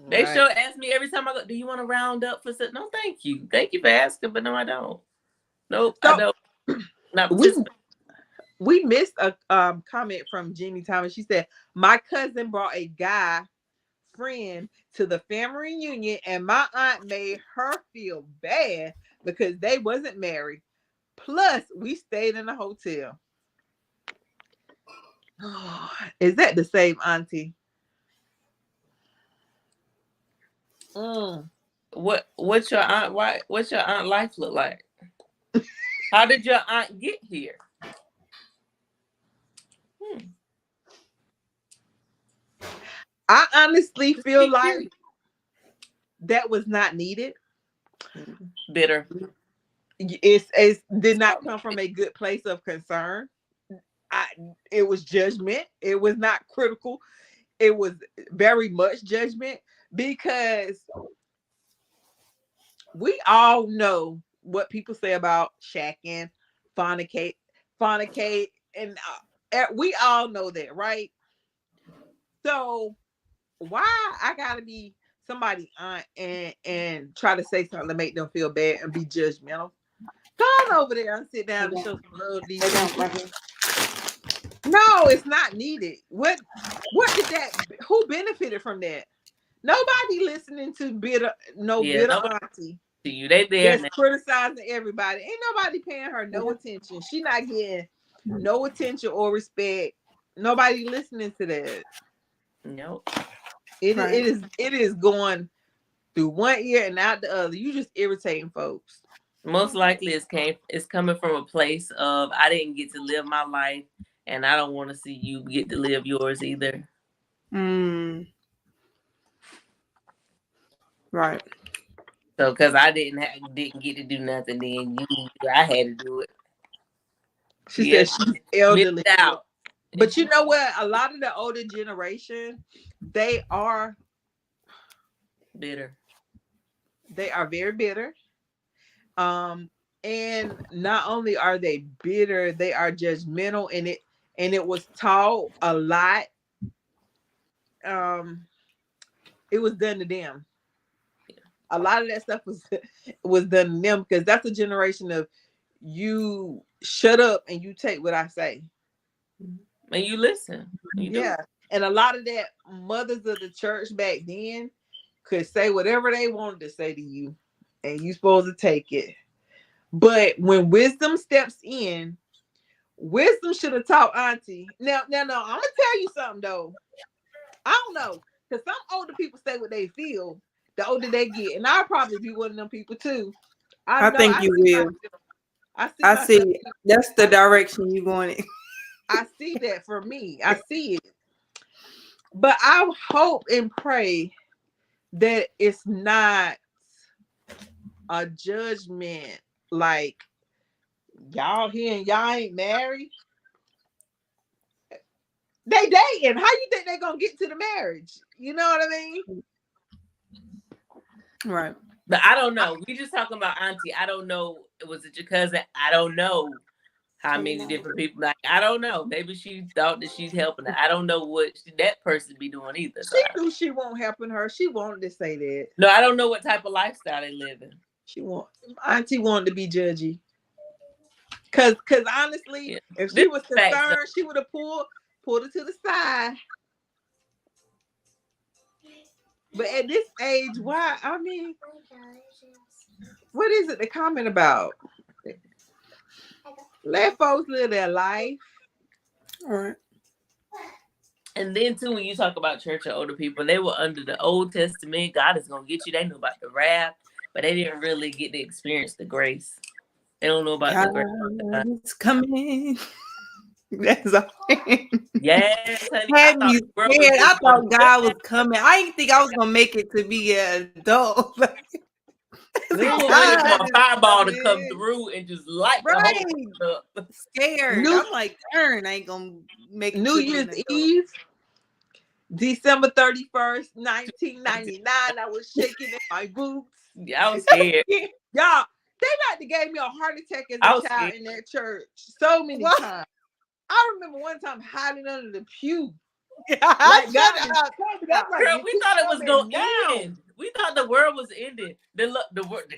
They Right. sure ask me every time I go, do you want to round up for something? No, thank you. Thank you for asking, but no, I don't. Nope, I So don't. Not we participating. we missed a comment from Jeannie Thomas. She said, "My cousin brought a guy friend to the family reunion, and my aunt made her feel bad because they wasn't married. Plus, we stayed in a hotel." Is that the same auntie? Mm. What's your aunt? What's your aunt life look like? How did your aunt get here? I honestly Just feel be like curious. that was not needed. Bitter. It did not come from a good place of concern. I, it was judgment. It was not critical. It was very much judgment because we all know what people say about shacking, fornicate, and we all know that, right? So why I gotta be somebody aunt and try to say something to make them feel bad and be judgmental? Go on over there and sit down and show some love. These people. No, it's not needed. What did that? Who benefited from that? Nobody listening to bitter auntie. To you, they there Just criticizing everybody. Ain't nobody paying her no attention. She not getting no attention or respect. Nobody listening to that. Nope. It is going through one ear and out the other. You just irritating folks. Most likely it's coming from a place of I didn't get to live my life and I don't want to see you get to live yours either. Right. So because I didn't get to do nothing, then I had to do it. She said she's elderly. Out. But you know what? A lot of the older generation, they are bitter. They are very bitter. And not only are they bitter, they are judgmental, and it was taught a lot. It was done to them. A lot of that stuff was done to them because that's a generation of you shut up and you take what I say. And you listen. Yeah. And a lot of that mothers of the church back then could say whatever they wanted to say to you, and you supposed to take it. But when wisdom steps in, wisdom should have taught auntie. Now, I'm gonna tell you something though. I don't know, because some older people say what they feel the older they get, and I'll probably be one of them people too. I think you will. I see. That's the direction you going in. I see that for me. I see it. But I hope and pray that it's not a judgment like y'all here and y'all ain't married. They dating. How you think they gonna get to the marriage? You know what I mean? Right. But I don't know. We just talking about auntie. I don't know. Was it your cousin? I don't know how many different people. Like, I don't know. Maybe she thought that she's helping her. I don't know what that person be doing either. She knew she won't helping her. She wanted to say that. No, I don't know what type of lifestyle they live in. Auntie wanted to be judgy. Cause honestly, if she was concerned, she would have pulled her to the side. But at this age, why? I mean, what is it to comment about? Let folks live their life. All right. And then too, when you talk about church and older people, they were under the Old Testament. God is gonna get you. They knew about the wrath, but they didn't really get to experience the grace. They don't know about the grace. It's coming. That's all. Yes, honey. I thought God was coming. I didn't think I was gonna make it to be an adult. We were waiting for a fireball to come through and just light the whole up. Scared. I'm like, darn, I ain't gonna make New Year's Eve, December 31st, 1999. I was shaking in my boots. Yeah, I was scared. Y'all, they like to gave me a heart attack as a child in that church so many times. I remember one time hiding under the pew. Yeah, like God, girl, we thought it was gonna end. We thought the world was ending. The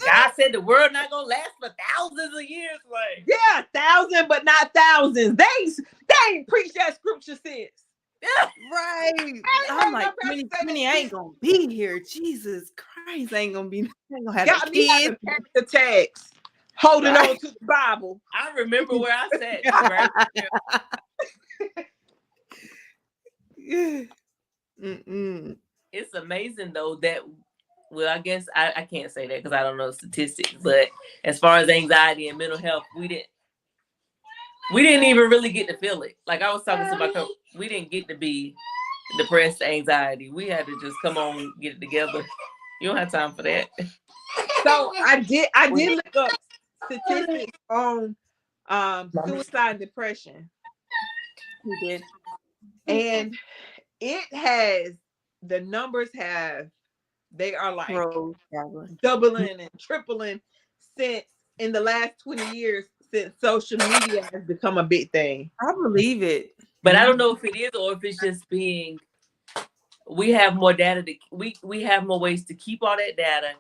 guy said the world not gonna last for thousands of years. Like, yeah, thousands, but not thousands. They ain't preached that scripture since. Right. I'm like, 2020, I ain't gonna be here. Jesus Christ, I ain't gonna be. I ain't gonna have got me having panic attacks, holding on to the Bible. I remember where I sat. Right It's amazing though that, well, I guess I can't say that because I don't know statistics, but as far as anxiety and mental health, we didn't even really get to feel it. Like I was talking to my coach, we didn't get to be depressed, anxiety. We had to just come on, get it together. You don't have time for that. So I did look up statistics on suicide and depression. You did. And the numbers have They are like Rose Traveler. doubling and tripling since in the last 20 years since social media has become a big thing. I believe it. But I don't know if it is or if it's just being we have more data to we have more ways to keep all that data,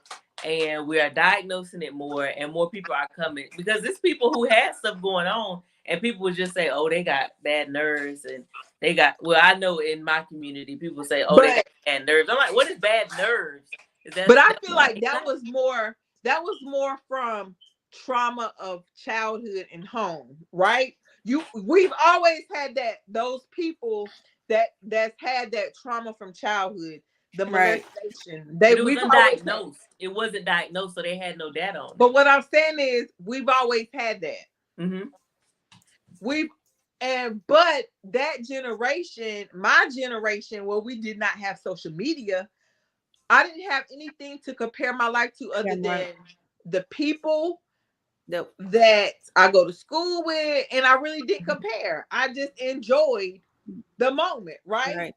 and we are diagnosing it more, and more people are coming because there's people who had stuff going on, and people would just say, oh, they got bad nerves, and they got, well, I know in my community people say, oh, they got But bad nerves. I'm like, what is bad nerves? Is but I that feel like anxiety? that was more from trauma of childhood and home, right? We've always had that, those people that's had that trauma from childhood, the Right. molestation. But They it was we've always had. undiagnosed. It wasn't diagnosed, so they had no data on But it. what I'm saying is we've always had that. Mm-hmm. We've but that generation, my generation, where we did not have social media, I didn't have anything to compare my life to Yeah, other right. than the people The that I go to school with, and I really didn't compare. I just enjoyed the moment, right? right.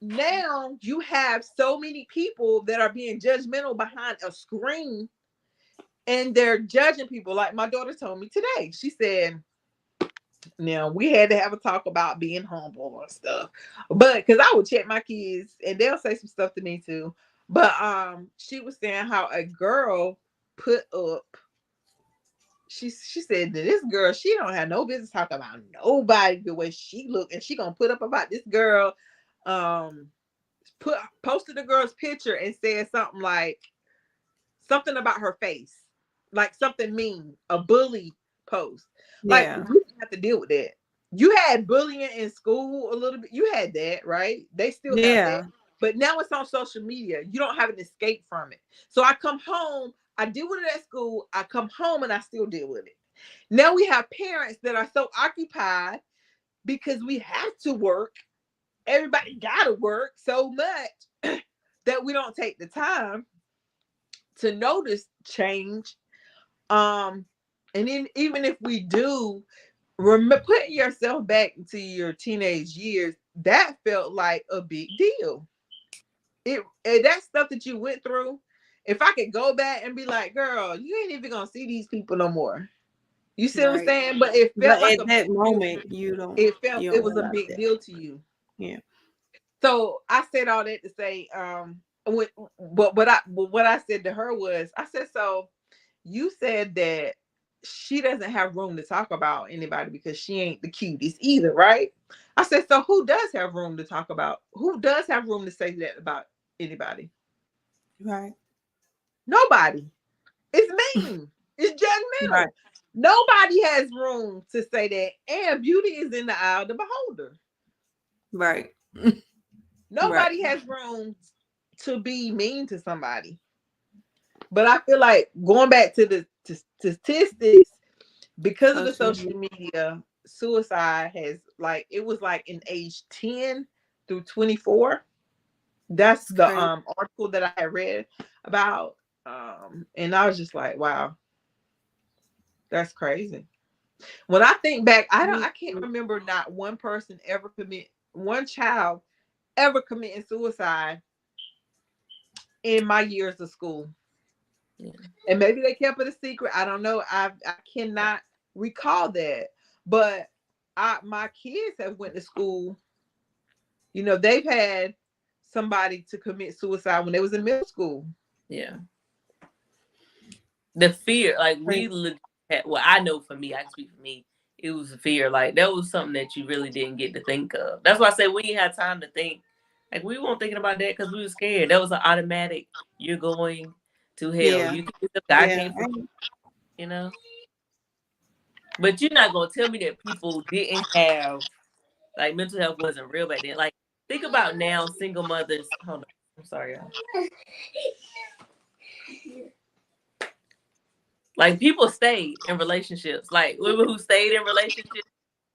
Now you have so many people that are being judgmental behind a screen, and they're judging people. Like my daughter told me today, she said, now we had to have a talk about being humble and stuff, but because I would check my kids and they'll say some stuff to me too. But she was saying how a girl put up. She said that this girl, she don't have no business talking about nobody the way she look, and she gonna put up about this girl. Um, posted the girl's picture and said something like something about her face, like something mean, a bully post. Like Yeah. you didn't have to deal with that. You had bullying in school a little bit. You had that, right? They still have that. Yeah. But now it's on social media. You don't have an escape from it. So I come home, I deal with it at school, I come home and I still deal with it. Now we have parents that are so occupied because we have to work. Everybody gotta work so much that we don't take the time to notice change. Um, and then even if we do, remember putting yourself back into your teenage years, that felt like a big deal. It and that stuff that you went through. If I could go back and be like, girl, you ain't even gonna see these people no more. You see what I'm Right. saying? But it felt But like at a that big deal. moment, It you it don't was a realize big that. deal to you. Yeah. So I said all that to say, when, but what I said to her was, I said, so you said that she doesn't have room to talk about anybody because she ain't the cutest either, right? I said, so who does have room to talk about? Who does have room to say that about anybody? Right. Nobody. It's mean. It's Right. judgmental. Nobody has room to say that. And beauty is in the eye of the beholder. Right. Right. Nobody has room to be mean to somebody. But I feel like going back to the statistics, because of the Social media. social media, suicide has like it was like in age 10 through 24. That's It's the crazy. article that I had read about. And I was just like, wow, that's crazy. When I think back, I can't remember not one person ever commit one child ever committing suicide in my years of school. Yeah. And maybe they kept it a secret. I don't know. I cannot recall that. But my kids have went to school. You know, they've had somebody to commit suicide when they was in middle school. Yeah. The fear, like we Crazy. look at, well, I know for me, I can speak for me, it was a fear. Like that was something that you really didn't get to think of. That's why I say we ain't had time to think. Like we weren't thinking about that because we were scared. That was an automatic, you're going to hell. Yeah. You think God Yeah. can't forgive, you know? But you're not gonna tell me that people didn't have like mental health wasn't real back then. Like think about now, single mothers. Hold on. I'm sorry, y'all. Like people stayed in relationships. Like women who stayed in relationships,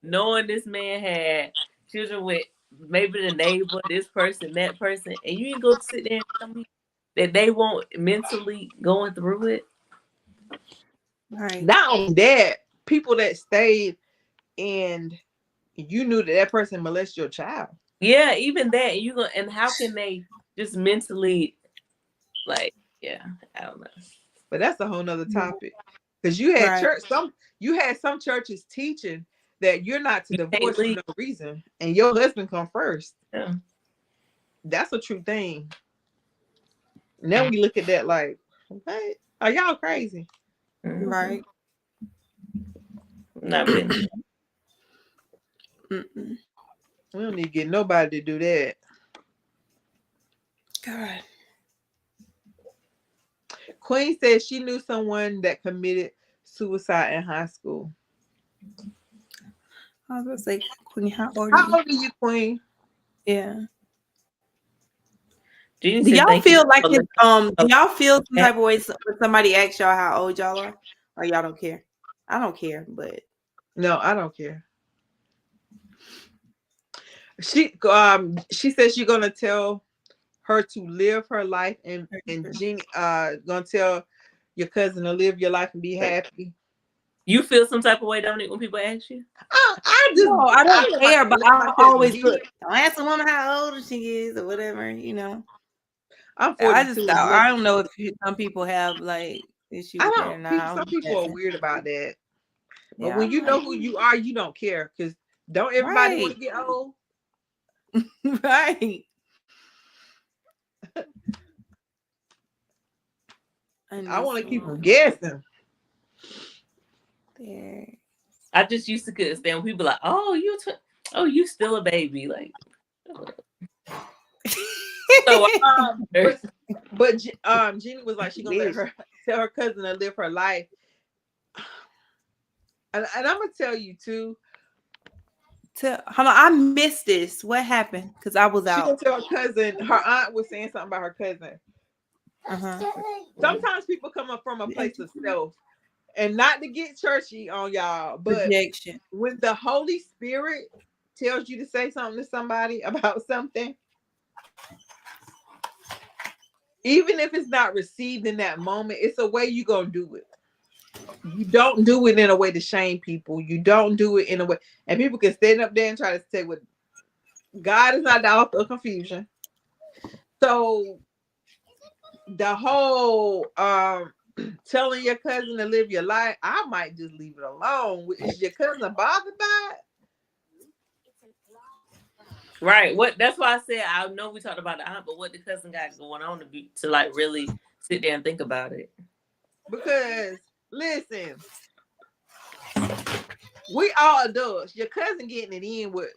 knowing this man had children with maybe the neighbor, this person, that person, and you ain't go sit there and tell me that they won't mentally going through it. Right. Not only that, people that stayed and you knew that person molested your child. Yeah, even that. And you go, and how can they just mentally? Like, yeah, I don't know. But that's a whole nother topic. Because you had some churches teaching that you're not to divorce for no reason, and your husband come first. Yeah. That's a true thing. Now we look at that like, what? Are y'all crazy? Right. Not been. Mm-mm. We don't need to get nobody to do that. God. Queen said she knew someone that committed suicide in high school. I was gonna say, Queen, how old are How you? old are you, Queen? Yeah. Jeannie Do said, y'all "Thank feel you like for it, do y'all feel some listening." type of way when somebody asks y'all how old y'all are? Or y'all don't care? I don't care, but No, I don't care. She said she's gonna tell her to live her life, and Jeannie gonna tell your cousin to live your life and be happy. You feel some type of way, don't it, when people ask you? I don't care. But I always look. be. Don't ask a woman how old she is or whatever. You know. I'm I 42. just I don't know if some people have like issue with that or not. Some people are weird about that. But Yeah, when you know who you are, you don't care. Because don't everybody want to get old? Right. I want to keep them guessing. There. I just used to couldn't stand when people like, "Oh, you still a baby." Like, so but Jeannie was like, she gonna tell her cousin to live her life. And I'm gonna tell you too. I missed this. What happened? Because I was out. She gonna tell her cousin. Her aunt was saying something about her cousin. Sometimes people come up from a place of self, and not to get churchy on y'all, but projection. When the Holy Spirit tells you to say something to somebody about something, even if it's not received in that moment, it's a way you're gonna do it. You don't do it in a way to shame people. You don't do it in a way, and people can stand up there and try to say, "What God is not the author of confusion." So the whole telling your cousin to live your life, I might just leave it alone. Is your cousin bothered by it? right. That's why I said I know we talked about the aunt, but what the cousin got going on to like really sit there and think about it? Because listen, we all adults. Your cousin getting it in with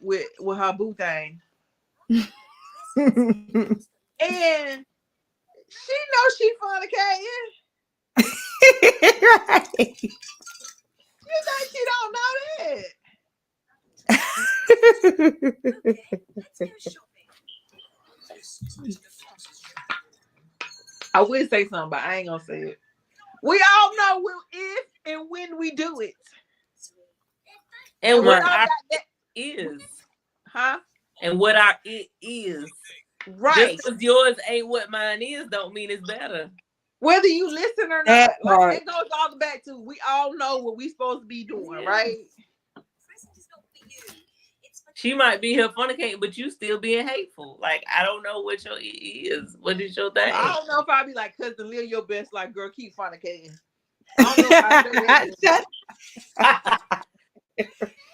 her boo thing. And she knows she fornicating. Right. You think she don't know that? I would say something, but I ain't gonna say it. We all know if and when we do it. And what Right. our it is. Huh? And what our it is. Right. Just because yours ain't what mine is don't mean it's better. Whether you listen or not. Like it goes all back to we all know what we supposed to be doing, right? She might be here fornicating, but you still being hateful. Like, I don't know what your it is. What is your thing? I don't know if I'll be like, cousin, live your best life, girl, keep fornicating. I don't know if I say that.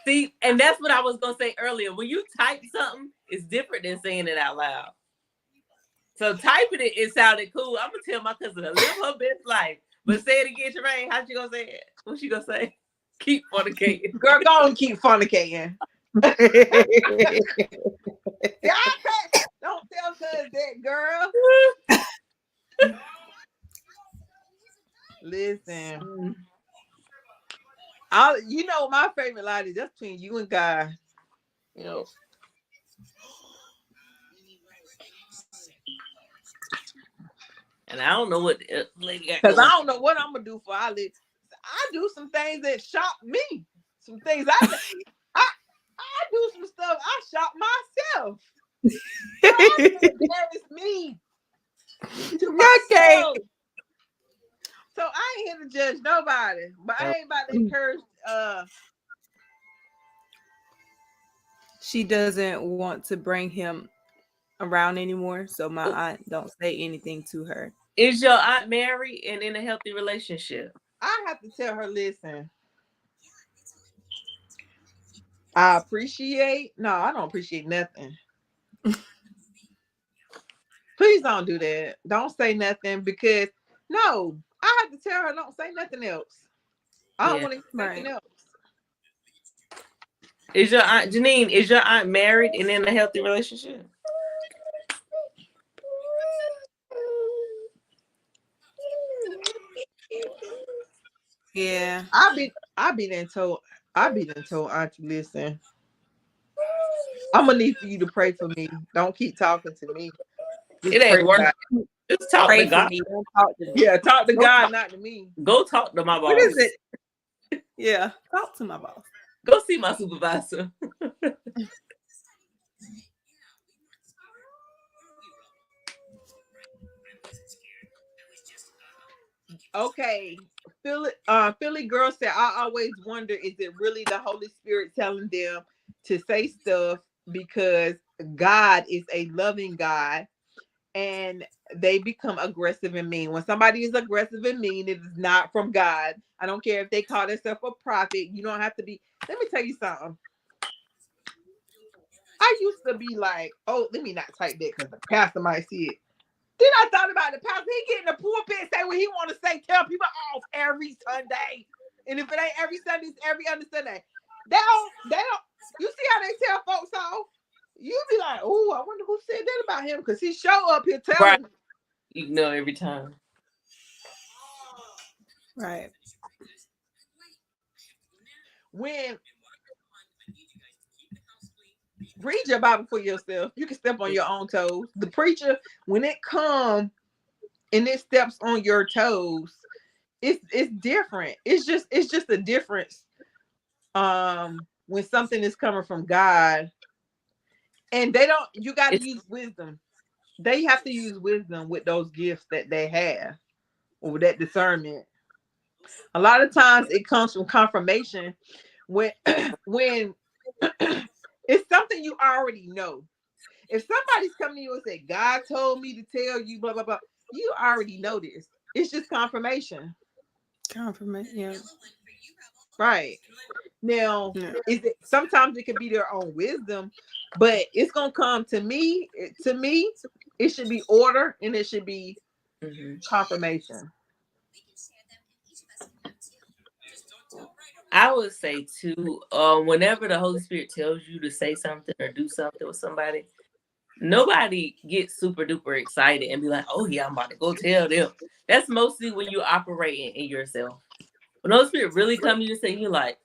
See, and that's what I was gonna say earlier. When you type something, it's different than saying it out loud. So typing it sounded cool. I'm gonna tell my cousin to live her best life. But say it again, Terrain. How she gonna say it? What she gonna say? Keep fornicating. Girl, go on, keep fornicating. Don't tell cuz that, girl. Listen. You know my favorite line is just between you and God. You know. And I don't know what the lady got. Because I don't know what I'm gonna do for I live. I do some things that shock me. Some things I do some stuff I shock myself. So I embarrass me to myself. So I ain't here to judge nobody, but I ain't about to encourage. She doesn't want to bring him around anymore, so my aunt don't say anything to her. Is your aunt married and in a healthy relationship? I have to tell her, listen, I appreciate. No, I don't appreciate nothing. Please don't do that. Don't say nothing because no, I have to tell her don't say nothing else. I don't Yeah. want to hear nothing Right. else. Is your aunt Janine? Is your aunt married and in a healthy relationship? Yeah. I be then told Auntie, listen, I'm gonna need for you to pray for me. Don't keep talking to me. It Just pray ain't worth. about Just talk to Pray for God. me. Don't talk to it. me. Yeah, talk to Go God, talk. not to me. Go talk to my What is boss. it? Yeah. Talk to my boss. Go see my supervisor. Okay. Philly girl said, I always wonder, is it really the Holy Spirit telling them to say stuff because God is a loving God and they become aggressive and mean. When somebody is aggressive and mean, it is not from God. I don't care if they call themselves a prophet. You don't have to be. Let me tell you something. I used to be like, oh, let me not type that because the pastor might see it. Then I thought about the pastor. He get in the pulpit and say what he want to say, tell people off every Sunday. And if it ain't every Sunday, it's every other Sunday. They don't, you see how they tell folks off? You be like, oh, I wonder who said that about him because he show up here Right. telling You know every time. Right. when read your Bible for yourself. You can step on your own toes. The preacher, when it come and it steps on your toes, it's different. It's just a difference. When something is coming from God, and they don't, you got to It's use wisdom. They have to use wisdom with those gifts that they have or with that discernment. A lot of times it comes from confirmation when when it's something you already know. If somebody's coming to you and say, God told me to tell you, blah, blah, blah, you already know this. It's just confirmation. Confirmation. Yeah. Right. Now, Yeah. is it sometimes it could be their own wisdom, but it's gonna come to me. To me, it should be order and it should be mhm. confirmation. I would say too, whenever the Holy Spirit tells you to say something or do something with somebody, nobody gets super duper excited and be like, "Oh yeah, I'm about to go tell them." That's mostly when you're operating in yourself. When the Holy Spirit really comes to you and say, "You like,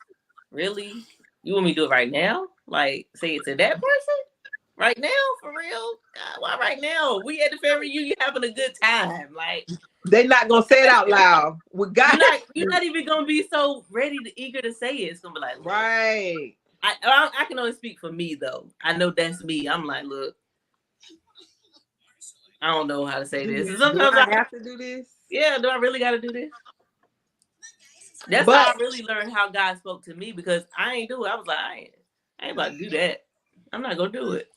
really? You want me to do it right now? Like, say it to that person right now for real? God, why right now? We at the family reunion having a good time. Like, They're not gonna say it out loud. With God, you're not even gonna be so ready to eager to say it. It's gonna be like, look, right? I can only speak for me though. I know that's me. I'm like, look, I don't know how to say this. And Do sometimes I have to do this? yeah, do I really got to do this? That's how But I really learned how God spoke to me because I ain't do it. I was like, I ain't about to do that. I'm not gonna do it.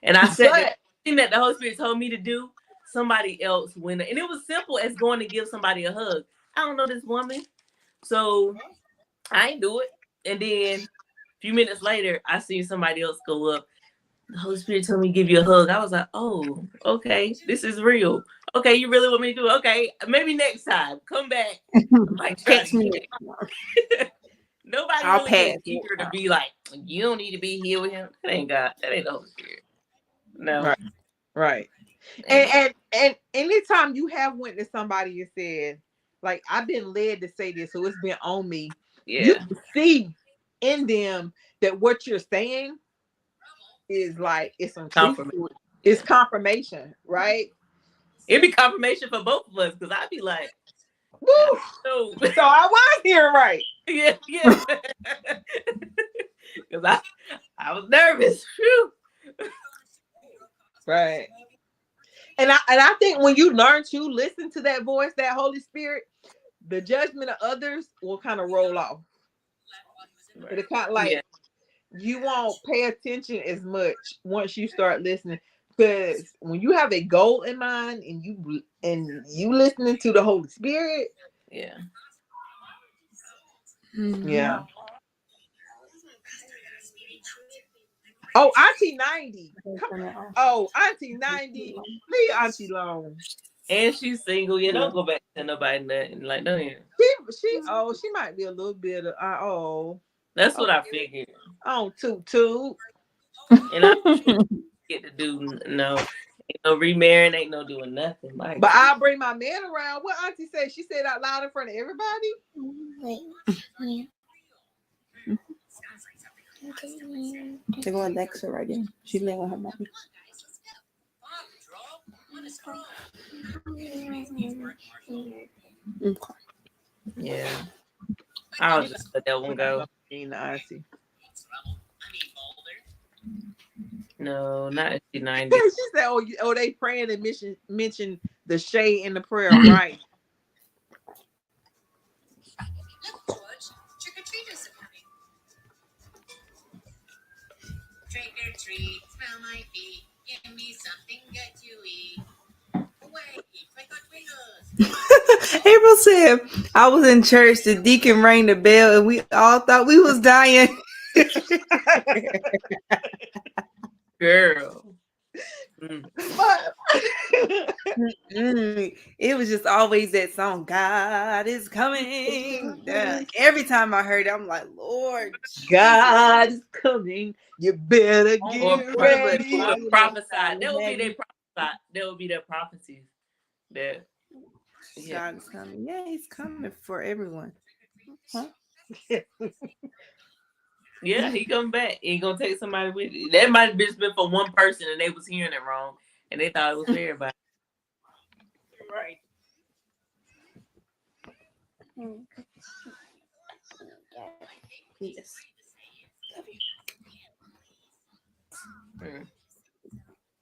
And I said that but thing that the Holy Spirit told me to do, somebody else went, and it was simple as going to give somebody a hug. I don't know this woman, so I ain't do it. And then a few minutes later, I seen somebody else go up. The Holy Spirit told me to give you a hug. I was like, oh, okay, this is real. Okay, you really want me to do it? Okay, maybe next time. Come back. I might try Catch it me. again. Nobody I'll really pass. gets eager to be like, you don't need to be here with him. That ain't God. That ain't the Holy Spirit. No. right, right. Ain't And anytime you have went to somebody and said, like, I've been led to say this, so it's been on me. You yeah. can see in them that what you're saying is like it's some truth Confirmation. to it. It's Yeah. confirmation, right? It'd be confirmation for both of us because I'd be like, I Woo! don't know. So I was hearing right. yeah, yeah. Because I was nervous. Whew. Right. And I think when you learn to listen to that voice, that Holy Spirit, the judgment of others will kind of roll off. Right. It'll kind of Yeah. like you won't pay attention as much once you start listening. Because when you have a goal in mind and you listening to the Holy Spirit, Yeah. yeah. Oh, Auntie 90. Oh, Auntie 90. Leave Auntie alone. And she's single. Yeah, don't go back to nobody nothing. Like, don't even. She might be a little bit of That's what I figured. Toot. And I get to do no. Ain't no remarrying, ain't no doing nothing. Like, but I'll bring my man around. What Auntie said? She said out loud in front of everybody. They're going Alexa right in. She's laying on her mommy. Okay. yeah. I'll just let that one go. Auntie. No, not she 90. She said, "Oh, they praying and mention the shade in the prayer, right?" Trick or treat, smell my feet, give me something good to eat. Away, twinkle twinkle. April said, I was in church, the deacon rang the bell, and we all thought we was dying. Girl. It was just always that song, God is coming. Every time I heard it, I'm like, Lord, God is coming. You better get ready. Prophesied. That would be their prophesied. That would be their prophecies. That God is coming. Yeah, he's coming for everyone. Huh? Yeah, he come back. He gonna take somebody with you. That might have just been for one person and they was hearing it wrong and they thought it was for everybody. Right. Yes.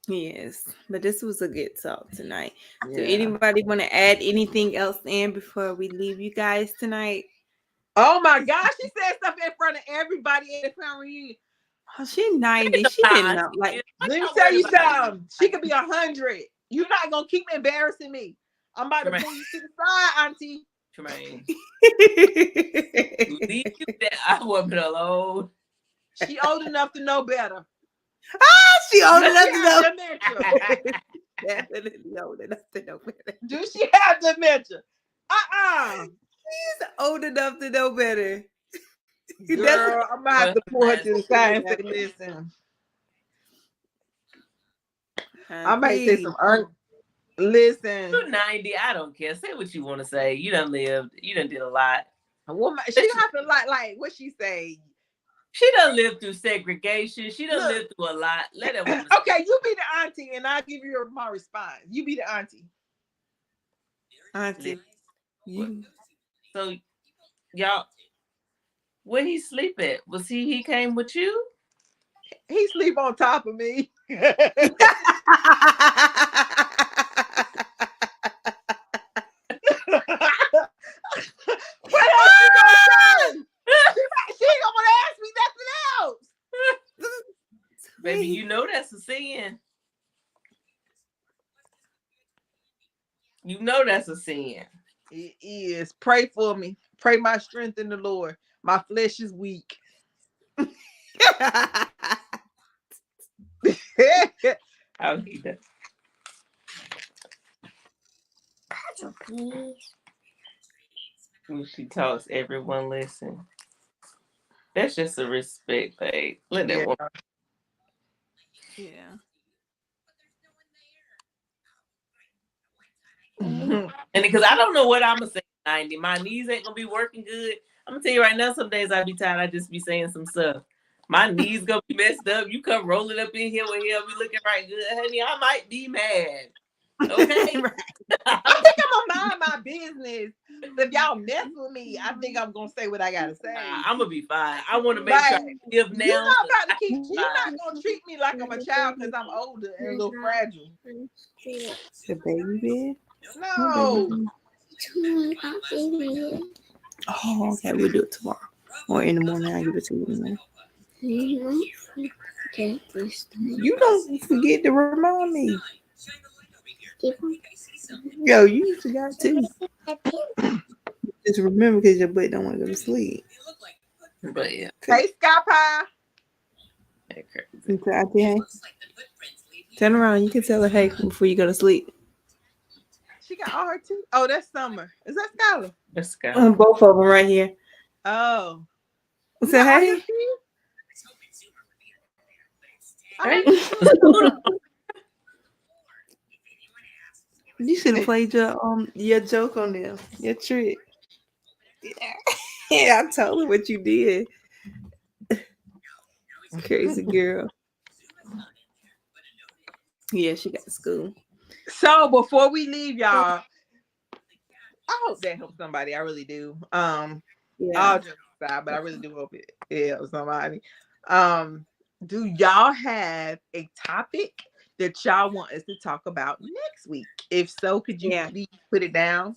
Yes, but this was a good talk tonight. Yeah. Do anybody want to add anything else in before we leave you guys tonight? Oh my gosh, she said stuff in front of everybody at the family reunion. Oh, she's 90. She didn't know. Like, let me tell you something. She could be 100. You're not gonna keep embarrassing me. I'm about to pull you to the side, Auntie. Tremaine. Leave that I woman alone. She old enough to know better. She old enough to know. Dementia. Definitely old enough to know better. Do she have dementia? She's old enough to know better. Girl, I'm gonna have to pull her to the side and say, listen. I might say some listen. You're 90. I don't care. Say what you want to say. You done lived. You done did a lot. She don't have to like what she say. She done lived through segregation. She done lived through a lot. Let her woman okay, you be the auntie and I'll give you my response. You be the auntie. Auntie. So y'all, where he sleep at? Was he came with you? He sleep on top of me. What else she gonna say? She ain't gonna ask me nothing else. Baby, you know that's a sin. You know that's a sin. It is. Pray for me. Pray my strength in the Lord. My flesh is weak. I'll need that. When she talks, everyone listen. That's just a respect thing. Let that woman. Yeah. And because I don't know what I'm gonna say 90. My knees ain't gonna be working good. I'm gonna tell you right now, some days I be tired, I just be saying some stuff. My knees gonna be messed up. You come rolling up in here with him, we looking right good. Honey, I might be mad. Okay. I think I'm gonna mind my business. If y'all mess with me, I think I'm gonna say what I gotta say. I'm gonna be fine. I want to make sure I live now. You're not gonna treat me like I'm a child because I'm older and a little fragile. The baby bed? No. Oh, okay. We'll do it tomorrow. Or in the morning. I'll give it to you in the morning. Okay, please. You don't forget to remind me. Yo, you forgot too. Just remember because your butt don't want to go to sleep. But yeah, Hey, Sky Pie. that's crazy. Okay, Auntie, hey. Turn around. You can tell her hey before you go to sleep. She got all her teeth. Oh, that's Summer. Is that Skylar? Let's go. Both of them right here. Oh. You Say got all your hey. teeth? Hey. You should have played your joke on them. Your trick. Yeah, I told her what you did. Crazy girl. Yeah, she got to school. So before we leave, y'all, I hope that helps somebody. I really do. Yeah. All jokes aside, but I really do hope it helps somebody. Do y'all have a topic that y'all want us to talk about next week? If so, could you please put it down?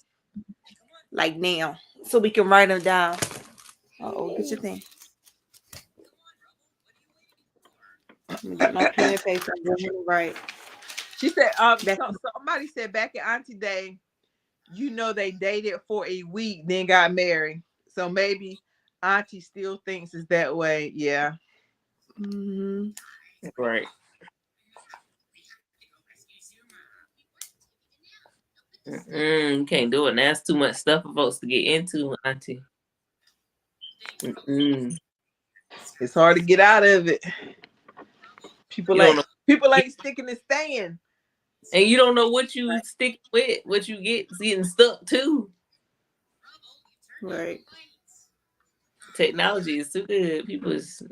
Like now. So we can write them down. Uh-oh, get your thing. Let me get my pen and paper and go ahead and write. She said, somebody said back in Auntie Day, they dated for a week, then got married. So maybe Auntie still thinks it's that way. Yeah. Mm-hmm. Right. Can't do it. Now it's too much stuff for folks to get into, Auntie. It's hard to get out of it. People ain't sticking and staying. And you don't know what you stick with, what you getting stuck to. Right. Technology is too good. People is.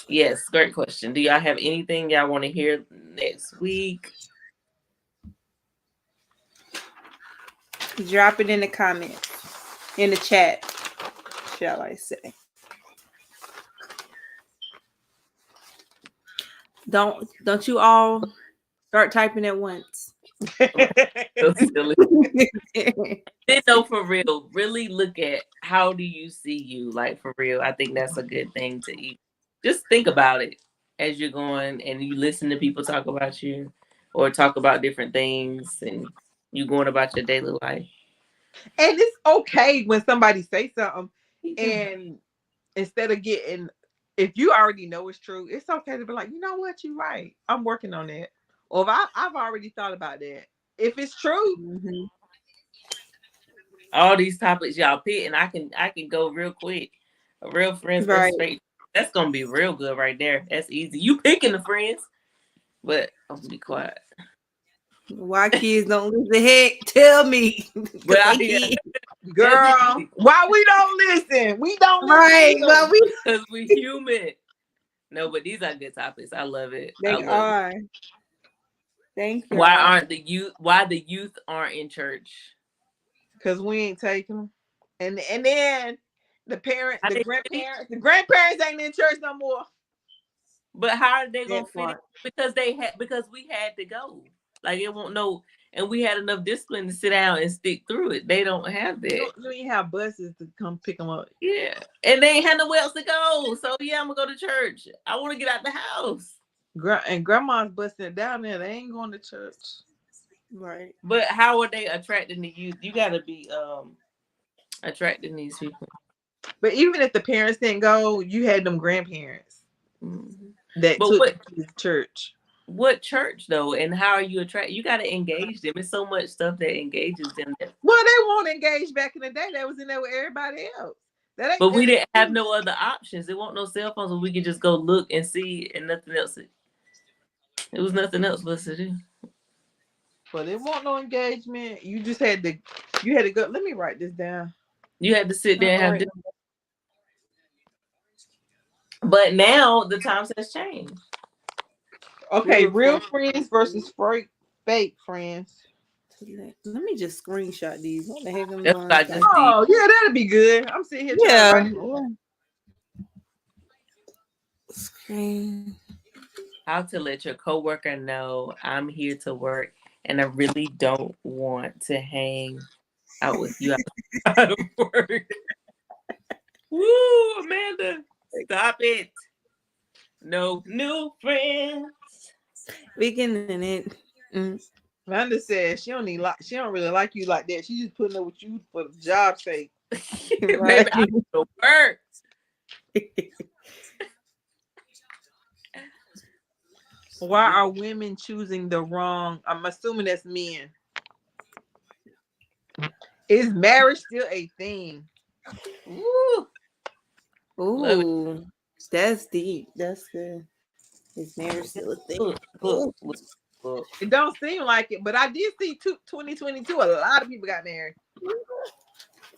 Yes, great question. Do y'all have anything y'all want to hear next week? Drop it in the comments, in the chat, shall I say. Don't you all start typing at once. So silly. No, for real. Really look at how do you see you, like for real. I think that's a good thing to eat. Just think about it as you're going and you listen to people talk about you or talk about different things and you going about your daily life. And it's okay when somebody say something and instead of getting, if you already know it's true, it's okay to be like, you know what, you're right. I'm working on that. Or if I've already thought about that. If it's true. Mm-hmm. All these topics y'all pick and I can go real quick. A real friends Right. straight. That's gonna be real good right there. That's easy. You picking the friends, but I'm gonna be quiet. Why kids don't listen? Heck, tell me. But Girl, why we don't listen? We don't right. listen. Well, because we human. No, but these are good topics. I love it. They are. Thank you. Why the youth aren't in church? Because we ain't taking them. And then the grandparents ain't in church no more. But how are they gonna fit in? Because we had to go. Like it won't know, and we had enough discipline to sit down and stick through it. They don't have that. You ain't have buses to come pick them up. Yeah, and they ain't had nowhere else to go. So yeah, I'm gonna go to church. I want to get out the house. And grandma's busting it down there. They ain't going to church. Right. But how are they attracting the youth? You gotta be attracting these people. But even if the parents didn't go, you had them grandparents that took the church. What church though, and how are you You got to engage them. It's so much stuff that engages them. Well, they won't engage back in the day. They was in there with everybody else. But we didn't have no other options. There weren't no cell phones where we could just go look and see, and nothing else. It was nothing else for us to do. But it wasn't no engagement. You just had to. You had to go. Let me write this down. You had to sit there and have. But now the times has changed. Okay, real friends versus fake friends. Let me just screenshot these. What the heck am That's what I just did. Oh yeah, that'd be good. I'm sitting here trying to write. Screen. How to let your coworker know I'm here to work and I really don't want to hang out with you out of work. Woo, Amanda, stop it. No new friends. Beginning it. Amanda says she don't really like you like that. She just putting up with you for the job's sake. Maybe I go to work. Why are women choosing the wrong? I'm assuming that's men. Is marriage still a thing? Woo. Ooh, that's deep. That's good. Is marriage still a thing? Look. It don't seem like it, but I did see 2022. A lot of people got married.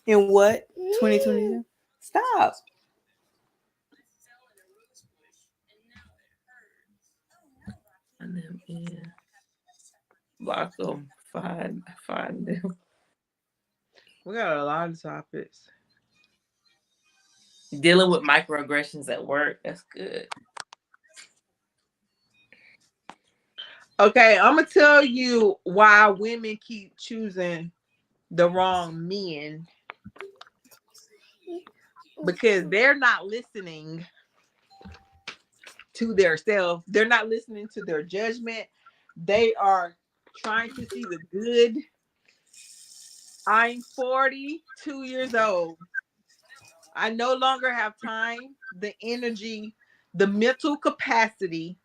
In what? 2022? Stop. And then block them. Find them. We got a lot of topics. Dealing with microaggressions at work. That's good. Okay, I'm gonna tell you why women keep choosing the wrong men. Because they're not listening to their self. They're not listening to their judgment. They are trying to see the good. I'm 42 years old. I no longer have time, the energy, the mental capacity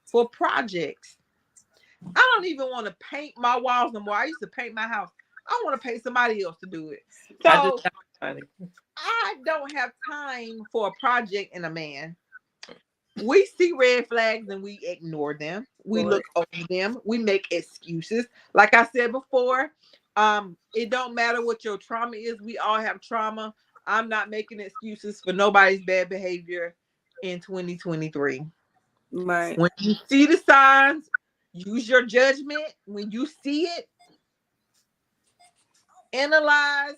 for projects. I don't even want to paint my walls no more. I used to paint my house. I want to pay somebody else to do it. So I don't have time for a project and a man. We see red flags and we ignore them. We look over them. We make excuses. Like I said before, it don't matter what your trauma is. We all have trauma. I'm not making excuses for nobody's bad behavior in 2023. Right. When you see the signs, use your judgment. When you see it, analyze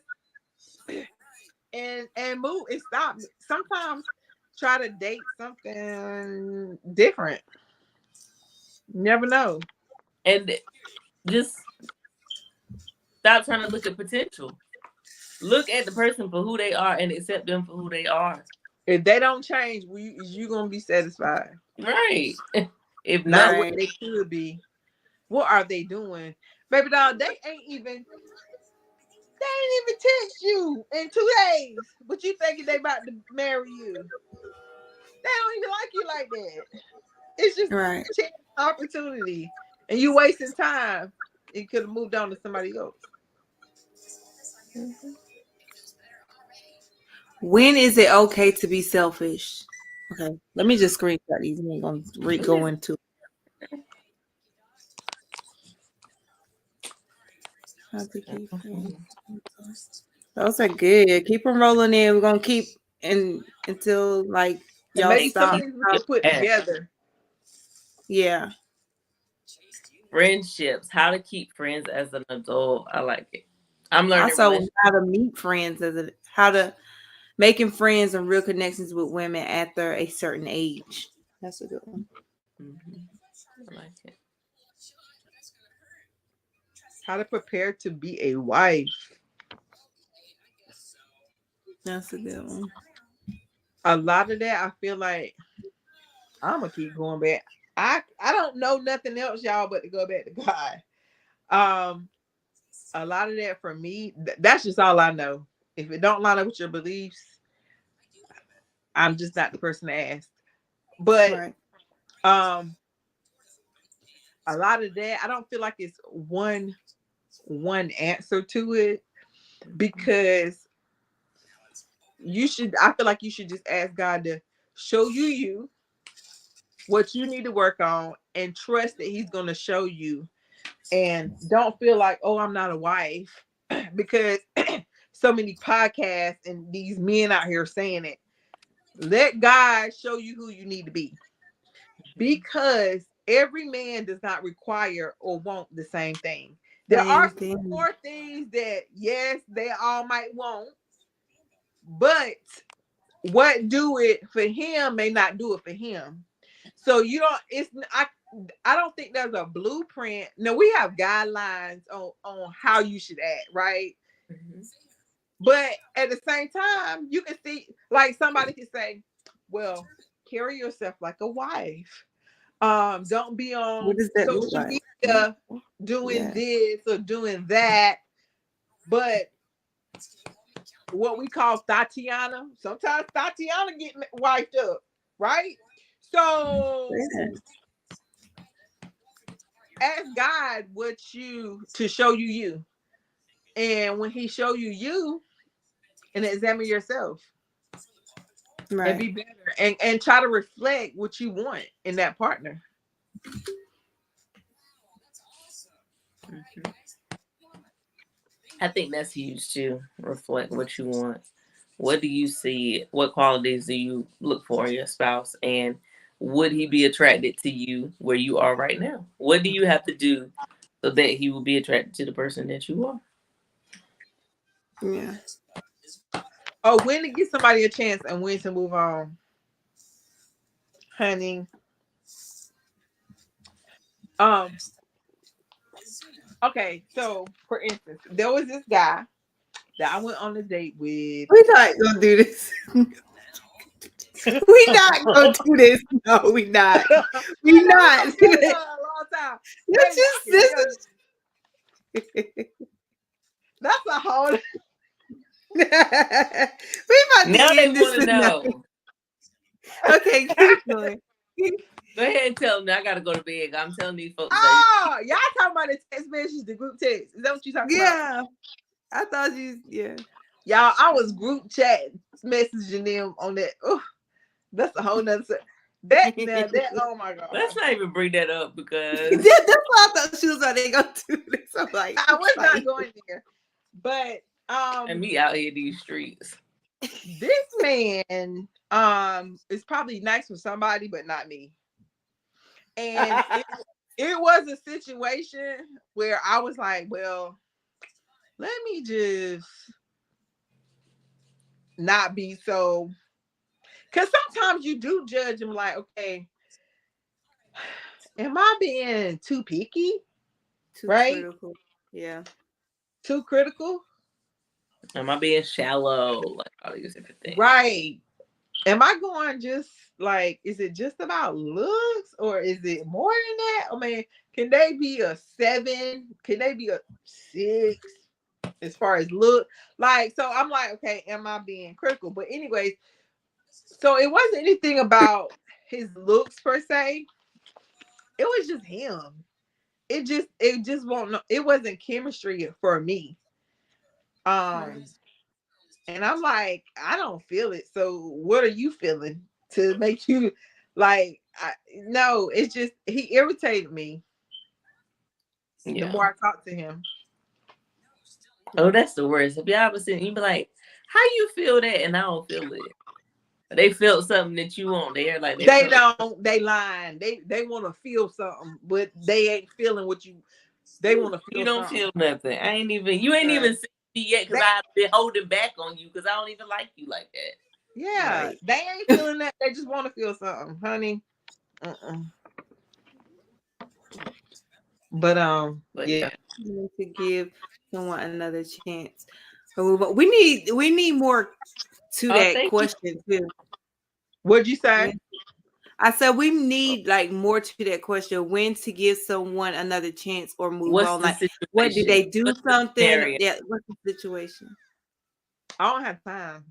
and move and stop. Sometimes try to date something different. Never know. And just stop trying to look at potential. Look at the person for who they are and accept them for who they are. If they don't change, you gonna be satisfied. Right. If Not not, what they could be. What are they doing? Baby doll, they ain't even text you in 2 days. But you thinking they about to marry you. They don't even like you like that. It's just Right. chance opportunity. And you wasting time. You could have moved on to somebody else. When is it okay to be selfish? Okay, let me just screenshot these. We ain't gonna go into how to keep friends. Those are good. Keep them rolling in. We're gonna keep until like And y'all maybe some stop. of these we can put together. Yeah. Friendships. How to keep friends as an adult. I like it. I'm learning Also, how to meet friends how to making friends and real connections with women after a certain age. That's a good one. I like it. How to prepare to be a wife. That's a good one. A lot of that, I feel like I'm gonna keep going back. I don't know nothing else, y'all, but to go back to God. A lot of that for me, that's just all I know. If it don't line up with your beliefs, I'm just not the person to ask. But Right. A lot of that, I don't feel like it's one answer to it, because I feel like you should just ask God to show you what you need to work on, and trust that he's going to show you. And don't feel like, oh, I'm not a wife, because so many podcasts and these men out here saying it. Let God show you who you need to be, because every man does not require or want the same thing. There are more things that, yes, they all might want, but what do it for him may not do it for him. So I don't think there's a blueprint. No, we have guidelines on how you should act, right? Mhm. But at the same time, you can see, like somebody can say, well, carry yourself like a wife. Don't be What on does that look social like? media doing Yeah. this or doing that. But what we call Tatiana, sometimes Tatiana get wiped up, right? So Yeah. ask God what you to show you you. And when he show you you, and examine yourself and Right. be better and try to reflect what you want in that partner. Mhm. I think that's huge too. Reflect what you want. What do you see? What qualities do you look for in your spouse? And would he be attracted to you where you are right now? What do you have to do so that he will be attracted to the person that you are? Yeah. Oh, when to give somebody a chance and when to move on, honey. Um, okay, so for instance, there was this guy that I went on a date with. We're not gonna do this. We not gonna do this. No, we not. We I know not. we've been together a long time. Let's Baby, just I can tell you. this. That's a whole We about to Now they end this. want to know. Okay, keep going. Go ahead and tell them. I gotta go to bed. I'm telling these folks that Oh, y'all talking about the text messages, the group text. Is that what you talking about? Yeah, I thought you. Yeah. Y'all, I was group chat messaging them on that. Oh, that's a whole nother that now that oh my god. let's not even bring that up because That's why I thought she was like they gonna do this. I'm like, I was like, not going there. But and me out here in these streets. this man is probably nice for somebody, but not me. And it was a situation where I was like, well, let me just not be so, because sometimes you do judge them like, okay, am I being too picky? too Right? critical. Yeah. Too critical? Am I being shallow? Like all these different things. Right. Am I going just like, is it just about looks or is it more than that? I mean, can they be a 7? Can they be a 6 as far as look? Like, so I'm like, okay, am I being critical? But anyways, so it wasn't anything about his looks per se. It was just him. It just won't know. It wasn't chemistry for me. Um, and I'm like, I don't feel it. So what are you feeling to make you like? No, it's just he irritated me. The Yeah. more I talked to him, Oh, that's the worst. If y'all ever seen, you be like, "How you feel that?" And I don't feel it. They felt something that you want. They're like they they felt. don't. They lying. They want to feel something, but they ain't feeling what you. They want to You feel don't something. feel nothing. I ain't even. You ain't even seen me yet because They, I've been holding back on you because I don't even like you like that. yeah, Like, they ain't feeling that. They just want to feel something, honey. Uh-uh. but Yeah. yeah. We need to give someone another chance. But we need more to Oh, that thank you. question too. What'd you say? I said we need like more to that question. When to give someone another chance or move What's on? the Like, what did situation? they do What's the something? scenario? Yeah, what's the situation? I don't have time.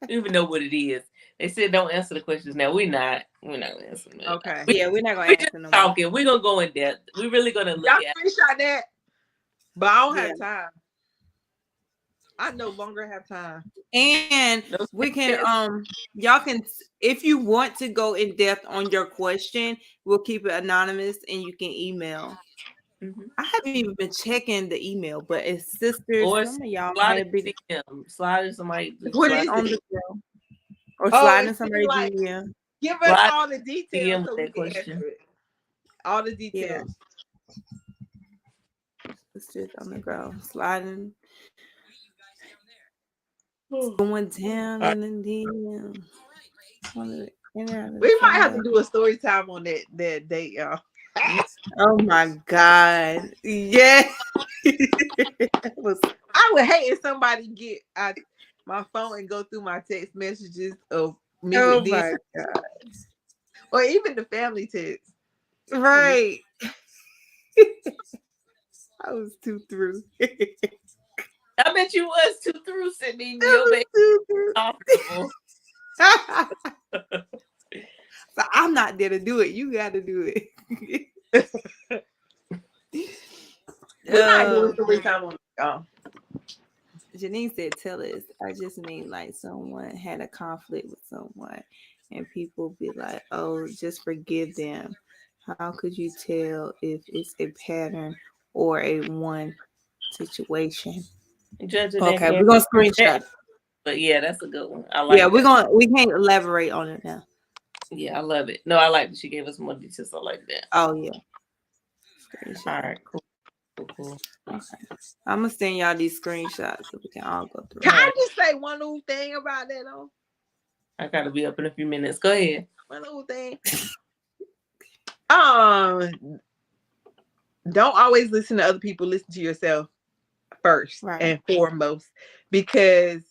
You even know what it is. They said don't answer the questions. Now we're not gonna answer them. Okay. Yeah, we're not gonna We just answer no more. talking. We're gonna go in depth. We're really gonna look Y'all at screenshot that, but I don't Yeah. have time. I no longer have time. And no we can Snapchats. y'all can, if you want to go in depth on your question, we'll keep it anonymous and you can email. Mhm. I haven't even been checking the email, but it's sisters. Or Some of y'all slide might be in DM. Slide in somebody. Just What slide, is on it? the show or Oh, sliding it's somebody like DM. give us slide all the in details DM with so we that can question. answer it. All the Yeah, details. sisters on the go, sliding, All going down right. in the DM. We might have to do a story time on that date, y'all. Oh my God. Yeah. That was I would hate if somebody get my phone and go through my text messages of me oh with this, my God. or even the family text. Right. I was too through. I bet you was too through sitting in I your was bed too through. comfortable. So I'm not there to do it. You got to do it. We might do it um, every time on Janine said, "Tell us." I just mean like someone had a conflict with someone, and people be like, "Oh, just forgive them." How could you tell if it's a pattern or a one situation? Judging that Okay, hand. we're gonna screenshot it. But yeah, that's a good one. I Yeah, like that. we can't elaborate on it now. Yeah, I love it. No, I like that she gave us more details. I like that. Oh yeah, All screenshot. right, cool, cool. Okay, I'm gonna send y'all these screenshots so we can all go through Can them. All I right, just say one little thing about that though? I gotta be up in a few minutes. Go ahead. One little thing. Um, don't always listen to other people. Listen to yourself first Right. and foremost, because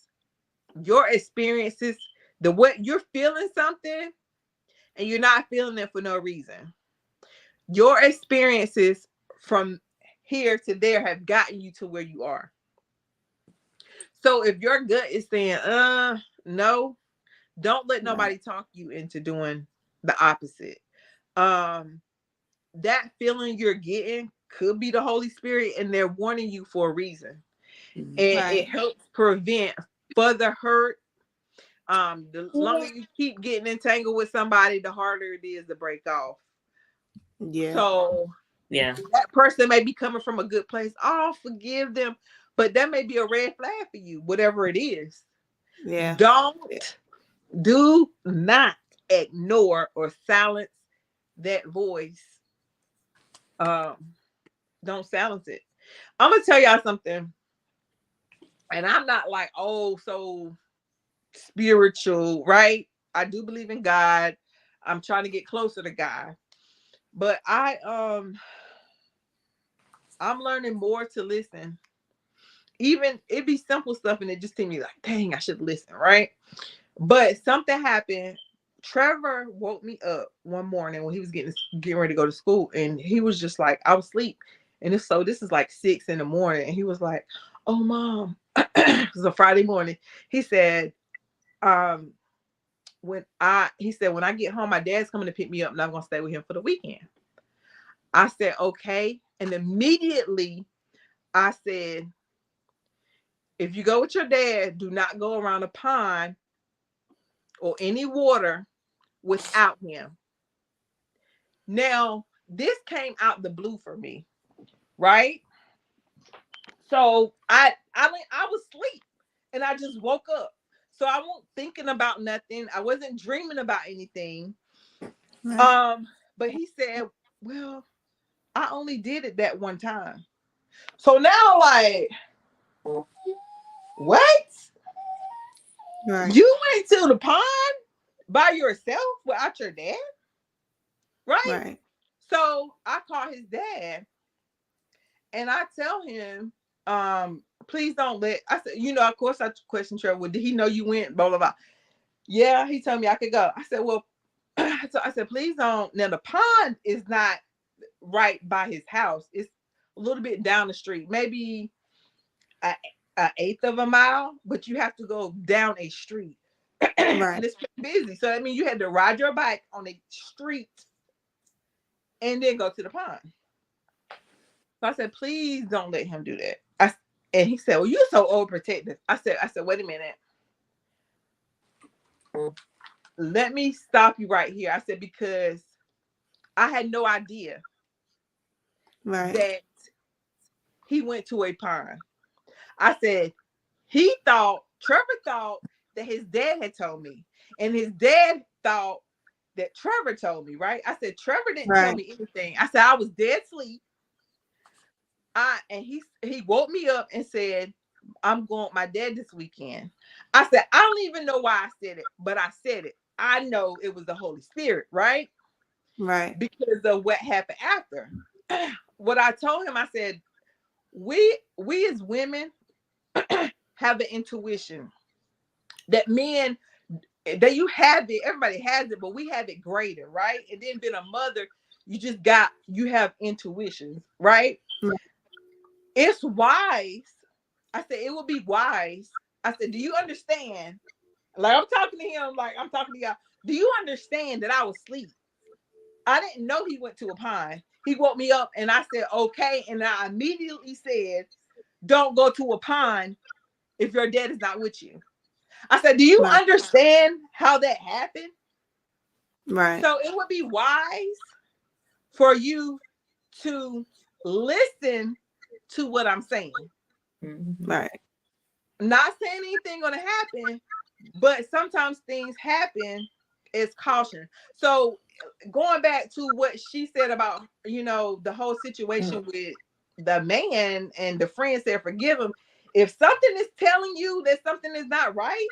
your experiences, the what you're feeling something, and you're not feeling it for no reason. Your experiences from here to there have gotten you to where you are. So if your gut is saying, no, don't let Right. nobody talk you into doing the opposite. Um, that feeling you're getting could be the Holy Spirit, and they're warning you for a reason. And Right. it helps prevent further hurt. The longer you keep getting entangled with somebody, the harder it is to break off. Yeah. So Yeah. that person may be coming from a good place. Oh, forgive them. But that may be a red flag for you, whatever it is. Yeah. Do not ignore or silence that voice. Um, don't silence it. I'm gonna tell y'all something, and I'm not like, oh, so spiritual, right? I do believe in God. I'm trying to get closer to God. But I'm learning more to listen. Even it be simple stuff and it just seemed me like, dang, I should listen, right? But something happened. Trevor woke me up one morning when he was getting ready to go to school, and he was just like, I was asleep. And this is like 6 a.m. and he was like, oh mom, it was a Friday morning. He said, um, when I get home, my dad's coming to pick me up and I'm gonna stay with him for the weekend. I said, okay. And immediately I said, if you go with your dad, do not go around a pond or any water without him. Now, this came out the blue for me, right? So I was asleep and I just woke up. So I wasn't thinking about nothing. I wasn't dreaming about anything. Right. But he said, well, I only did it that one time. So now, like, what? Right. You went to the pond by yourself without your dad? Right? Right. So I call his dad and I tell him, please don't I said, of course I questioned Trevor, well, did he know you went? Blah, blah, blah. Yeah, he told me I could go. I said, well, so I said, please don't. Now the pond is not right by his house. It's a little bit down the street, maybe an eighth of a mile, but you have to go down a street. Right. And it's busy. So I mean you had to ride your bike on a street and then go to the pond. So I said, please don't let him do that. And he said, well, you're so overprotective. I said, wait a minute. Let me stop you right here. I said, because I had no idea Right. that he went to a pond. I said, Trevor thought that his dad had told me. And his dad thought that Trevor told me, right? I said, Trevor didn't tell Right. me anything. I said, I was dead asleep. And he woke me up and said, I'm going with my dad this weekend. I said, I don't even know why I said it, but I said it. I know it was the Holy Spirit, right? Right. Because of what happened after. what I told him, I said, we as women have an intuition that men, that you have it, everybody has it, but we have it greater, right? And then being a mother, you have intuitions, right? Right. It's wise. I said, it would be wise. I said, do you understand? Like, I'm talking to him, like I'm talking to y'all. Do you understand that I was asleep? I didn't know he went to a pine. He woke me up and I said, okay. And I immediately said, don't go to a pine if your dad is not with you. I said, do you Right. understand how that happened? Right. So it would be wise for you to listen to what I'm saying. Right. Not saying anything gonna happen, but sometimes things happen. It's caution. So going back to what she said about, the whole situation with the man and the friend said forgive him. If something is telling you that something is not right,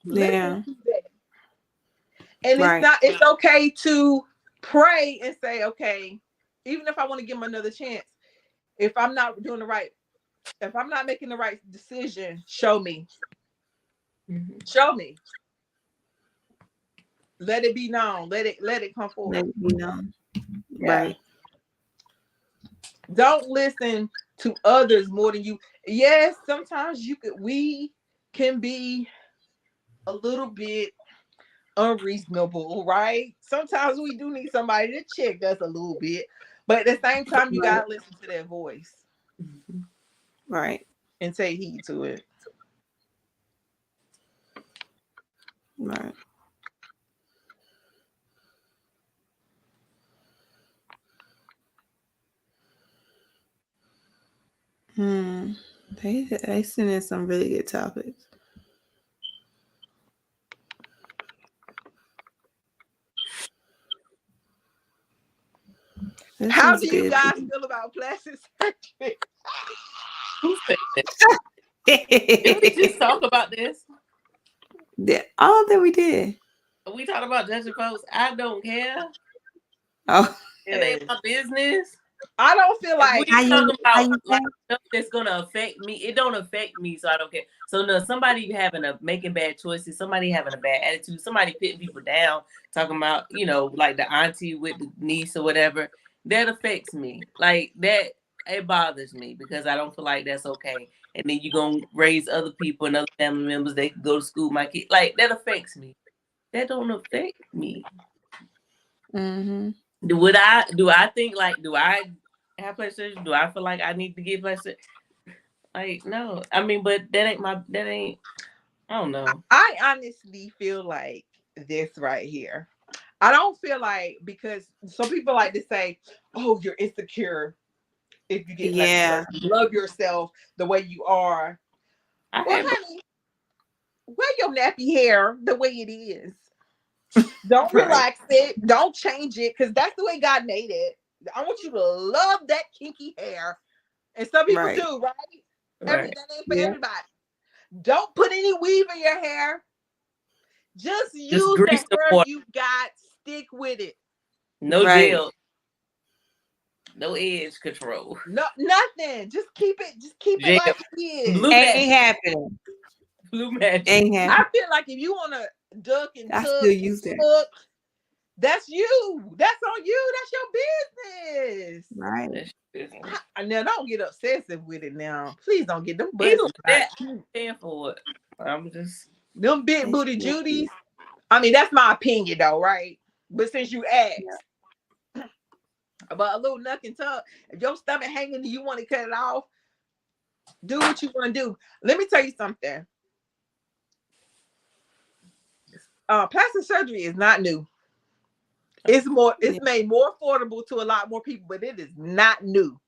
Yeah. listen to that. And Right. it's okay to pray and say, okay, even if I want to give him another chance, if I'm not making the right decision, show me. Show me. Let it be known. Let it come forward. Let it be known. Yeah. Right. Don't listen to others more than you. Yes, sometimes we can be a little bit unreasonable, right? Sometimes we do need somebody to check us a little bit, but at the same time, you gotta listen to their voice, Right. and take heed to it. Right. They sent in some really good topics. How do you guys feel about plastic surgery? Who said that? Did we just talk about this? All that we did. We talked about judging folks. I don't care. Oh, It ain't my business. I don't feel like we talking about like stuff that's gonna affect me. It don't affect me, so I don't care. So no, somebody making bad choices, somebody having a bad attitude, somebody putting people down, talking about like the auntie with the niece or whatever. That affects me. Like that, it bothers me because I don't feel like that's okay. And then you gonna raise other people and other family members. They can go to school. My kid, like that affects me. That don't affect me. mm-hmm. Do I think like do I have plastic surgery? Do I feel like I need to get plastic? Like no. I mean, but that ain't I don't know. I honestly feel like this right here. I don't feel like, because some people like to say, oh, you're insecure if you get plastic surgery. Love yourself the way you are. Well, honey, wear your nappy hair the way it is. Don't relax it. Don't change it, because that's the way God made it. I want you to love that kinky hair. And some people do, right? That ain't for everybody. Don't put any weave in your hair. Just use that hair you got. Stick with it. No gel. No edge control. No, nothing. Just keep it like it is. Blue ain't happening. Blue magic. Ain't happening. I feel like if you want to duck and I tuck still use that. tuck, that's you. That's on you. That's your business. Right. Now don't get obsessive with it now. Please don't get them buttons. I'm paying for it. I'm just them big booty Judies. I mean, that's my opinion though, right? But since you asked about a little nuck and tuck, if your stomach hanging and you want to cut it off, do what you want to do. Let me tell you something. Plastic surgery is not new. It's made more affordable to a lot more people, but it is not new.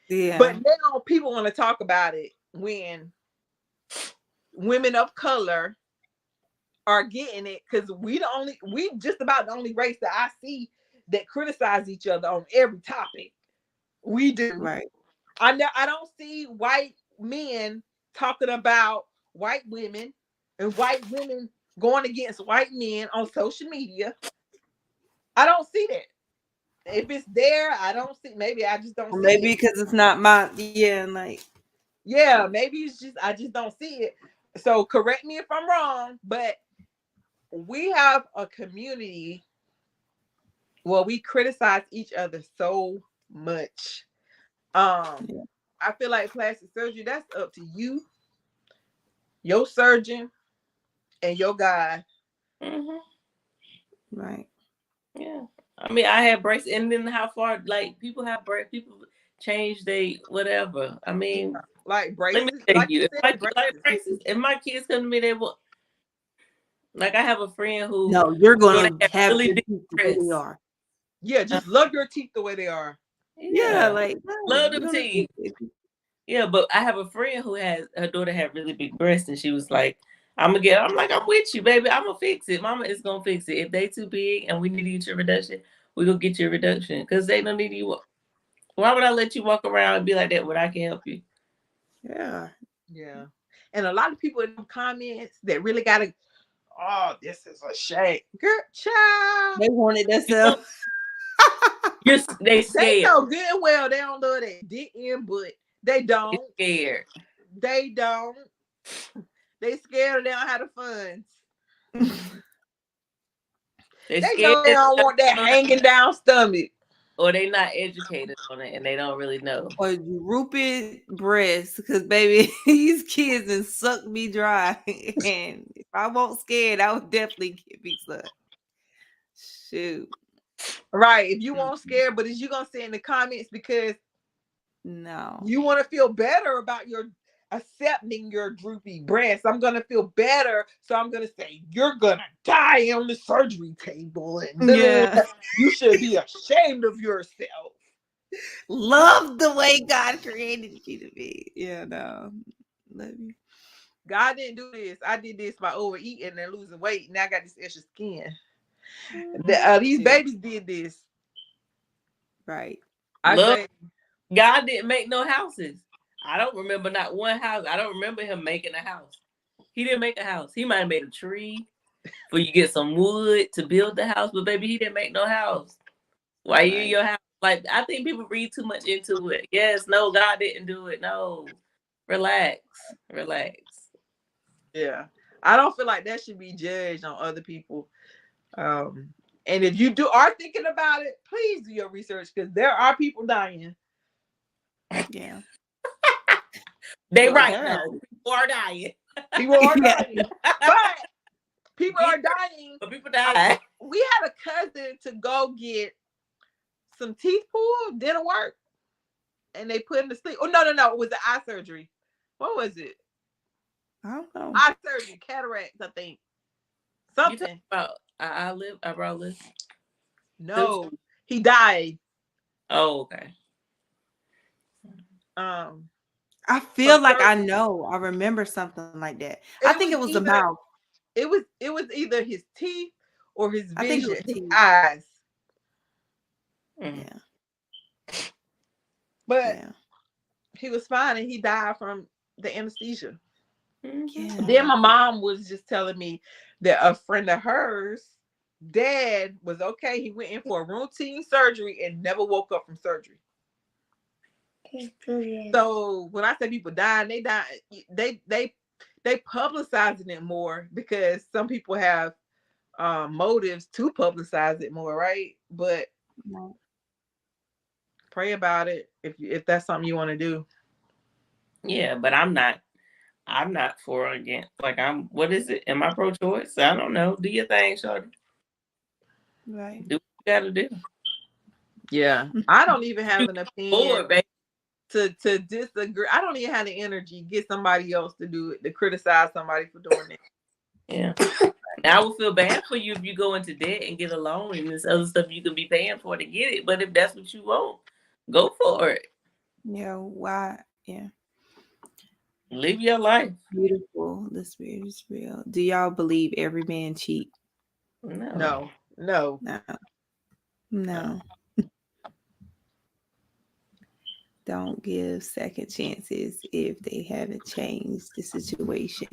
Yeah. But now people want to talk about it when women of color are getting it, because we just about the only race that I see that criticize each other on every topic. We do. Right. I don't see white men talking about white women and white women going against white men on social media. I don't see that. If it's there, I don't see. Maybe I just don't Or see maybe it. because it's not my, yeah, like, Yeah, maybe it's just I just don't see it. So correct me if I'm wrong, but we have a community where we criticize each other so much. yeah, I feel like plastic surgery, that's up to you, your surgeon, and your guy. Hmm. right. Yeah. I mean, I had braces, and then how far, like, people have braces, people change they whatever. I mean, Like let me braces, tell like you you, if my said, like braces. braces, if my kids come to me, they will. Like, I have a friend who No, you're thought they gonna had have really your big teeth the way they breasts. are. Yeah, Uh, just love your teeth the way they are. Yeah, yeah, like no, love you're them gonna teeth. fix it. Yeah, but I have a friend who has her daughter had really big breasts, and she was like, "I'm gonna get." I'm like, "I'm with you, baby. I'm gonna fix it. Mama is gonna fix it. If they too big and we need to get you a reduction, we gonna get you a reduction because they don't need you. Why would I let you walk around and be like that when I can help you?" Yeah, Yeah. And a lot of people in the comments that really gotta, oh, this is a shame. Girl, child. they wanted You know, themselves. they They scared. know good and well they don't love that dick in, but they They don't. scared. They don't. They scared they don't have the funds. They They scared know they that don't want that hanging down stomach. or they not educated on it and they don't really know. Or droopy breasts, because baby, these kids and suck me dry. And if I won't scared, I would definitely get me sucked. Shoot, Right. If you won't scare, but is you gonna say in the comments because no. you want to feel better about your accepting your droopy breast. I'm gonna feel better, so I'm gonna say you're gonna die on the surgery table, and Yeah, you should be ashamed of yourself. love the way God created you to be. Yeah, no, love you. God didn't do this. I did this by overeating and losing weight. Now I got this extra skin. These Yeah, babies did this. right. I Love say, God didn't make no houses. I don't remember not one house. I don't remember him making a house. He didn't make a house. He might have made a tree for you get some wood to build the house, but baby, he didn't make no house. Why you in Right. your house? Like, I think people read too much into it. Yes, no, God didn't do it. No. Relax. Relax. yeah. I don't feel like that should be judged on other people. And if you are thinking about it, please do your research because there are people dying. Yeah. They Well, right they're though. People are dying. People are yeah. dying, but people Get are dying. but people die. We had a cousin to go get some teeth pulled, didn't work, and they put him to sleep. Oh no, it was the eye surgery. What was it? I don't know. Eye surgery, cataracts, I think. You talking Something. about eyebrow lift? No, he died. Oh, okay. Um, I from feel like I surgery. know. I remember something like that. I It think was it was the either mouth. it was either his teeth or his I think it vision, was his teeth. eyes. Mm. Yeah. But Yeah. he was fine, and he died from the anesthesia. Mm-hmm. Then Yeah. my mom was just telling me that a friend of hers, dad, was okay. He went in for a routine surgery and never woke up from surgery. So when I say people dying, they die. They publicizing it more because some people have motives to publicize it more, right? But No. pray about it if that's something you want to do. Yeah, but I'm not. I'm not for or against. Like, I'm. What is it? Am I pro-choice? I don't know. Do your thing, shorty. Right. Do what you gotta do. Yeah, I don't even have You an opinion bored, baby. to disagree. I don't even have the energy to get somebody else to do it, to criticize somebody for doing it. Yeah. Now I would feel bad for you if you go into debt and get a loan and this other stuff you could be paying for to get it. But if that's what you want, go for it. Yeah. Why? Yeah. Live your life. Beautiful. The spirit is real. Do y'all believe every man cheat? No. No, no. No. No. Don't give second chances if they haven't changed the situation.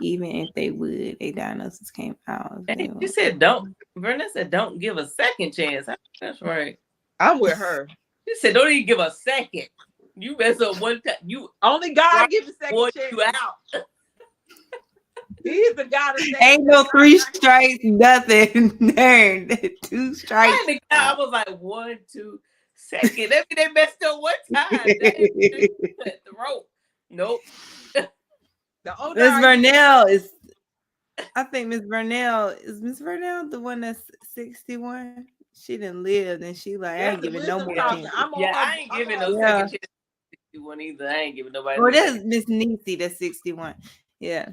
Even if they would, a diagnosis came out. If they Hey, you won't. said don't. Verna said don't give a second chance. That's right. I'm with her. She said, "Don't even give a second. You mess up one time, you Only God right gives a second boy, chance. you out." He's the God of second Ain't no chance. 3 strikes, nothing. There, 2 strikes. I was like 1, 2, second. That mean they messed up one time. They cut the rope. Nope. The older Miss I get, Vernell is. I think Miss Vernell is Miss Vernell the one that's 61. She didn't live, and she like I that's ain't the giving no wisdom more talking. chances. I'm on Yeah, her. I ain't giving no Yeah. second chance to one either. I ain't giving nobody Or no that's second. Miss Niecy that's 61. Yeah,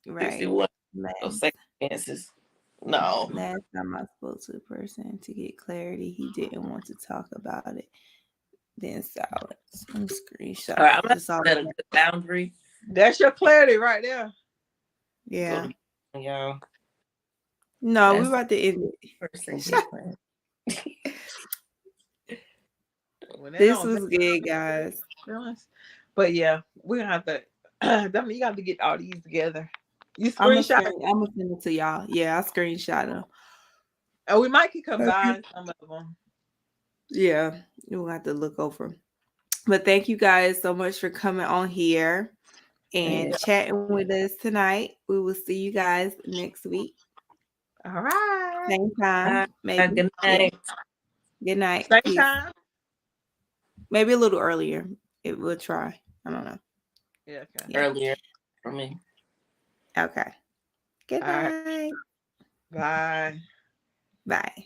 right. 61. No Last, second chances. No. last time I spoke to a person to get clarity, he didn't want to talk about it. Then silence. I'm screenshot. All right, I'm gonna That's all. set a good boundary. That's your clarity right there. Yeah. Y'all. No, we That's about to end it. person different. When they This don't was good, guys. balance. But yeah, we're gonna have to. That mean you got to get all these together. You I'm gonna screenshot, send it to y'all. Yeah, I screenshot them. and we might can combine some of them. Yeah, we'll have to look over. But thank you guys so much for coming on here and chatting with us tonight. We will see you guys next week. All right. Same time. Maybe. Good night. Good night. Same Peace. time. Maybe a little earlier. We'll try. I don't know. Yeah. Okay. Yeah. Earlier for me. Okay. Good All right. night. Bye. Bye.